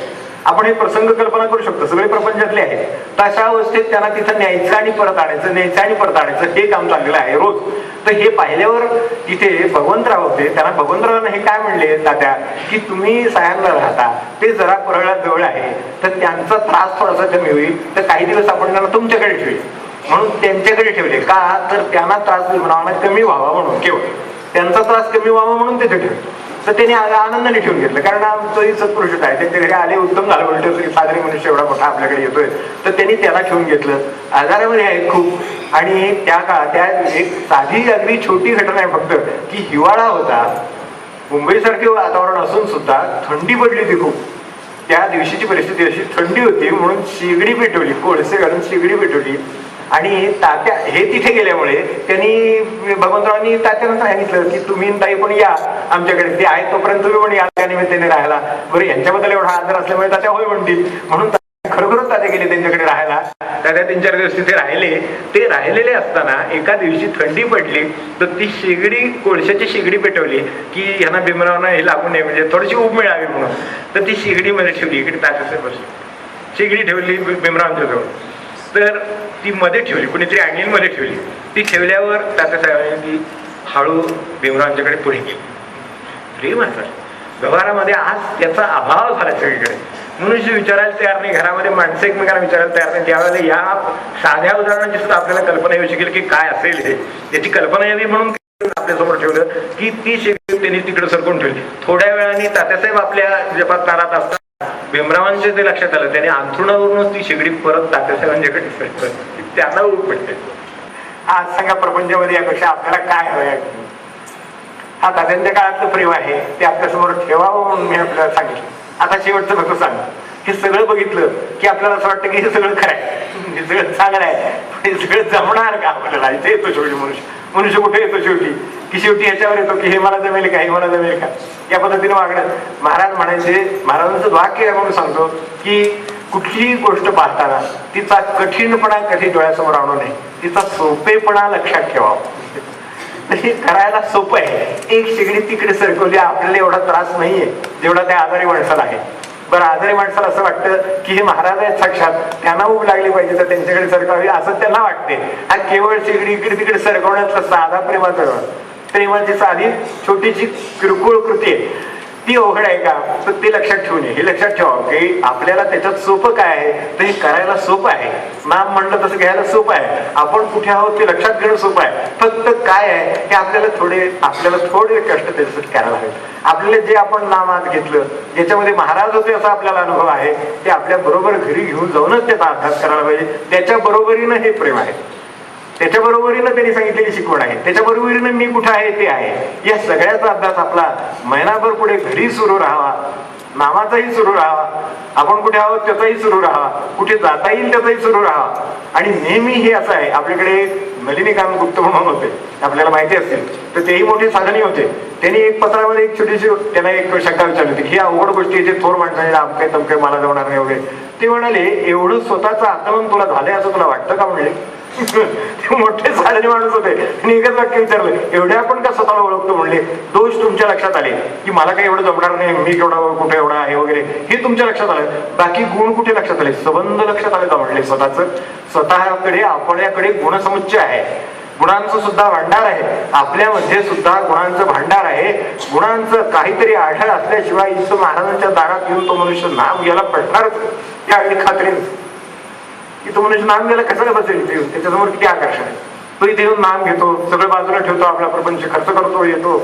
आपण हे प्रसंग कल्पना करू शकतो, सगळे प्रपंचातले आहेत. तशा अवस्थेत त्यांना तिथं न्यायचं आणि परत आणायचं, न्यायचं आणि परत आणायचं हे काम चाललेलं आहे रोज. तर हे पाहिल्यावर तिथे भगवंतराव होते. त्यांना भगवंतरावांना हे काय म्हणले तात्या की तुम्ही सायांना राहता, ते जरा परळला जवळ आहे, तर त्यांचा त्रास थोडासा कमी होईल, तर काही दिवस आपण त्यांना तुमच्याकडे ठेवले. म्हणून त्यांच्याकडे ठेवले का तर त्यांना त्रास निर्माण कमी व्हावा म्हणून, केवळ त्यांचा त्रास कमी व्हावा म्हणून तिथे ठेवले. तर त्यांनी आनंदाने ठेवून घेतलं, कारण आमचंही सत्पुरुष आहे. त्यांच्या घरी आले, उत्तम झालं, उलट साधारण मनुष्य एवढा मोठा आपल्याकडे येतोय, तर त्यांनी त्याला ठेवून घेतलं. आजारामध्ये आहे खूप. आणि त्या काळात त्या एक साधी अगदी छोटी घटना आहे फक्त की हिवाळा होता, मुंबईसारखे वातावरण असून सुद्धा थंडी पडली होती खूप. त्या दिवशीची परिस्थिती अशी थंडी होती म्हणून शेगडी पेटवली, कोळसे घालून शेगडी पेटवली. आणि तात्या हे तिथे गेल्यामुळे त्यांनी भगवंतरावांनी तात्यानं सांगितलं की तुम्ही ताई पण या आमच्याकडे, ते आहे तोपर्यंत तुम्ही पण या त्या निमित्ताने राहायला. बरं, यांच्याबद्दल एवढा आदर असल्यामुळे तात्या होय म्हणतील, म्हणून खरोखरच तात्या गेले त्यांच्याकडे राहायला. तात्या 3-4 दिवस तिथे राहिले. ते राहिलेले असताना एका दिवशी थंडी पडली, तर ती शेगडी, कोळशाची शेगडी पेटवली की ह्यांना भीमरावांना हे लागू नये, म्हणजे थोडीशी ऊब मिळावी म्हणून. तर ती शेगडीमध्ये ठेवली, इकडे तात्यासाहेब बसले, शेगडी ठेवली भीमरावांच्या जवळ. तर ती मध्ये ठेवली, कुणीतरी अँगलमध्ये ठेवली. ती ठेवल्यावर तात्यासाहेबांनी हळू भीमरावांच्याकडे पुढे गेली. प्रेम असं व्यवहारामध्ये आज त्याचा अभाव झाला सगळीकडे. मनुष्य विचारायला तयार नाही, घरामध्ये माणसं एकमेकांना विचारायला तयार नाही. त्यावेळेला या साध्या उदाहरणाची सुद्धा आपल्याला कल्पना येऊ शकेल की काय असेल हे. याची कल्पना यावी म्हणून आपल्यासमोर ठेवलं की ती शेगडी त्यांनी तिकडे सरकून ठेवली. थोड्या वेळाने तात्यासाहेब आपल्या जपात तारात असतात, भीमरावांचे ते लक्षात आलं. त्याने अंथरुणावरूनच ती शेगडी परत तात्यासाहेबांच्याकडे सरकली. त्यांना ऊब पडते. आज सांगा प्रपंचामध्ये यापेक्षा आपल्याला काय हवंय? हा तात्यांच्या काळातलं प्रेम आहे, ते आपल्यासमोर ठेवावं म्हणून मी आपल्याला सांगितलं. आता शेवटचं नको सांग. हे सगळं बघितलं की आपल्याला असं वाटतं की हे सगळं खरं आहे, हे सगळं चांगलं आहे, हे सगळं जमणार का आपल्याला? इथे येतो शेवटी मनुष्य कुठे येतो शेवटी की शेवटी ह्याच्यावर येतो की हे मला जमेल का, हे मला जमेल का, या पद्धतीने वागणं. महाराज म्हणायचे, महाराजांचं वाक्य आहे म्हणून सांगतो की कुठलीही गोष्ट पाहताना तिचा कठीणपणा कधी डोळ्यासमोर आणू नये, तिचा सोपेपणा लक्षात ठेवावा. हे करायला सोपं आहे. एक शेगडी तिकडे सरकवली, आपल्याला एवढा त्रास नाहीये जेवढा त्या आजारी माणसाला आहे. बरं, आजारी माणसाला असं वाटतं की हे महाराज आहेत साक्षात, त्यांना ऊब लागली पाहिजे तर त्यांच्याकडे सरकावी असं त्यांना वाटते. हा केवळ शेगडी इकडे तिकडे सरकवण्यातला साधा प्रेमाची साधी छोटीशी किरकोळ कृती आहे. ती अवघड आहे का? तर ते लक्षात ठेवून हे लक्षात ठेवा की आपल्याला त्याच्यात सोपं काय आहे, तर हे करायला सोपं आहे. नाम म्हणलं तसं घ्यायला सोपं आहे. आपण कुठे आहोत ते लक्षात घेणं सोपं आहे. फक्त काय आहे हे आपल्याला थोडे कष्ट त्याच्यासाठी करायला हवे. आपल्याला जे आपण नामात घेतलं, ज्याच्यामध्ये महाराज होते असा आपल्याला अनुभव आहे, ते आपल्या बरोबर घरी घेऊन जाऊनच त्याचा अभ्यास करायला पाहिजे. त्याच्या बरोबरीनं हे प्रेम आहे, त्याच्या बरोबरीनं त्यांनी सांगितलेली शिकवण आहे, त्याच्या बरोबरीनं मी कुठं आहे ते आहे. या सगळ्याचा अभ्यास आपला महिनाभर पुढे घरी सुरू राहावा, नामाचाही सुरू राहावा, आपण कुठे आहोत त्याचाही सुरू राहावा, कुठे जाता येईल त्याचाही सुरू राहावा. आणि नेहमी हे असं आहे, आपल्याकडे नलिनीकांत गुप्त म्हणून होते, आपल्याला माहिती असतील, तर तेही मोठे साधनी होते. त्यांनी एक पत्रामध्ये एक छोटीशी त्यांना एक शंका विचारली होती की अवघड गोष्टी जे थोर माणसाने अमके तमके मला जमणार नाही वगैरे. ते म्हणाले, एवढं स्वतःचं आक्रमण तुला झालंय असं तुला वाटतं का? म्हणजे ते मोठे साधने माणूस होते आणि एकच वाक्य विचारलं, एवढ्या आपण का स्वतःला ओळखतो म्हणले? दोष तुमच्या लक्षात आले की मला काही एवढं जमणार नाही, मी केवढा कुठे एवढा आहे वगैरे, हे तुमच्या लक्षात आलं. बाकी गुण कुठे लक्षात आले? संबंध लक्षात आले का म्हणले? स्वतःकडे आपल्याकडे गुणसमुच्चय आहे, गुणांचं सुद्धा भांडार आहे, आपल्यामध्ये सुद्धा गुणांचं भांडार आहे. गुणांचं काहीतरी आढळ असल्याशिवाय इथं महाराजांच्या दारात येऊन तो मनुष्य नाम याला पडणारच, त्या अगदी खात्रीने की तो मनुष्य नाम घ्यायला कसं बसेल, त्याच्यासमोर किती आकर्षण आहे. तो इथे येऊन नाम घेतो, सगळं बाजूला ठेवतो, आपला प्रपंच खर्च करतो, येतो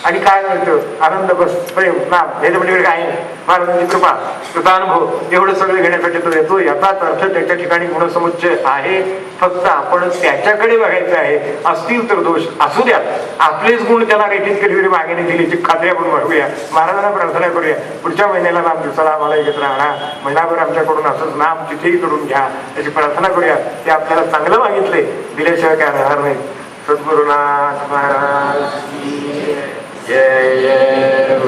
आणि काय मिळतं? आनंद, बस, प्रेम, नाम, हे म्हणजे काय नाही. महाराजांची कृपा, त्याचा अनुभव, एवढं सगळं घेण्यासाठी तो येतो. याचाच अर्थ त्याच्या ठिकाणी गुणसमुच्चय आहे, फक्त आपण त्याच्याकडे बघायचं आहे. असतील तर दोष असू द्या, आपलेच गुण त्याला रेटीत कधीतरी मागे नाही दिल्याची खात्री आपण बघूया. महाराजांना प्रार्थना करूया, पुढच्या महिन्याला नाम दिवसाला आम्हाला एकत्र आणा, महिनाभर आमच्याकडून असंच नाम तिथेही करून घ्या, याची प्रार्थना करूया. ते आपल्याला चांगलं मागितलंय, दिल्याशिवाय काय राहणार नाही. सद्गुरुनाथ महाराज जय जय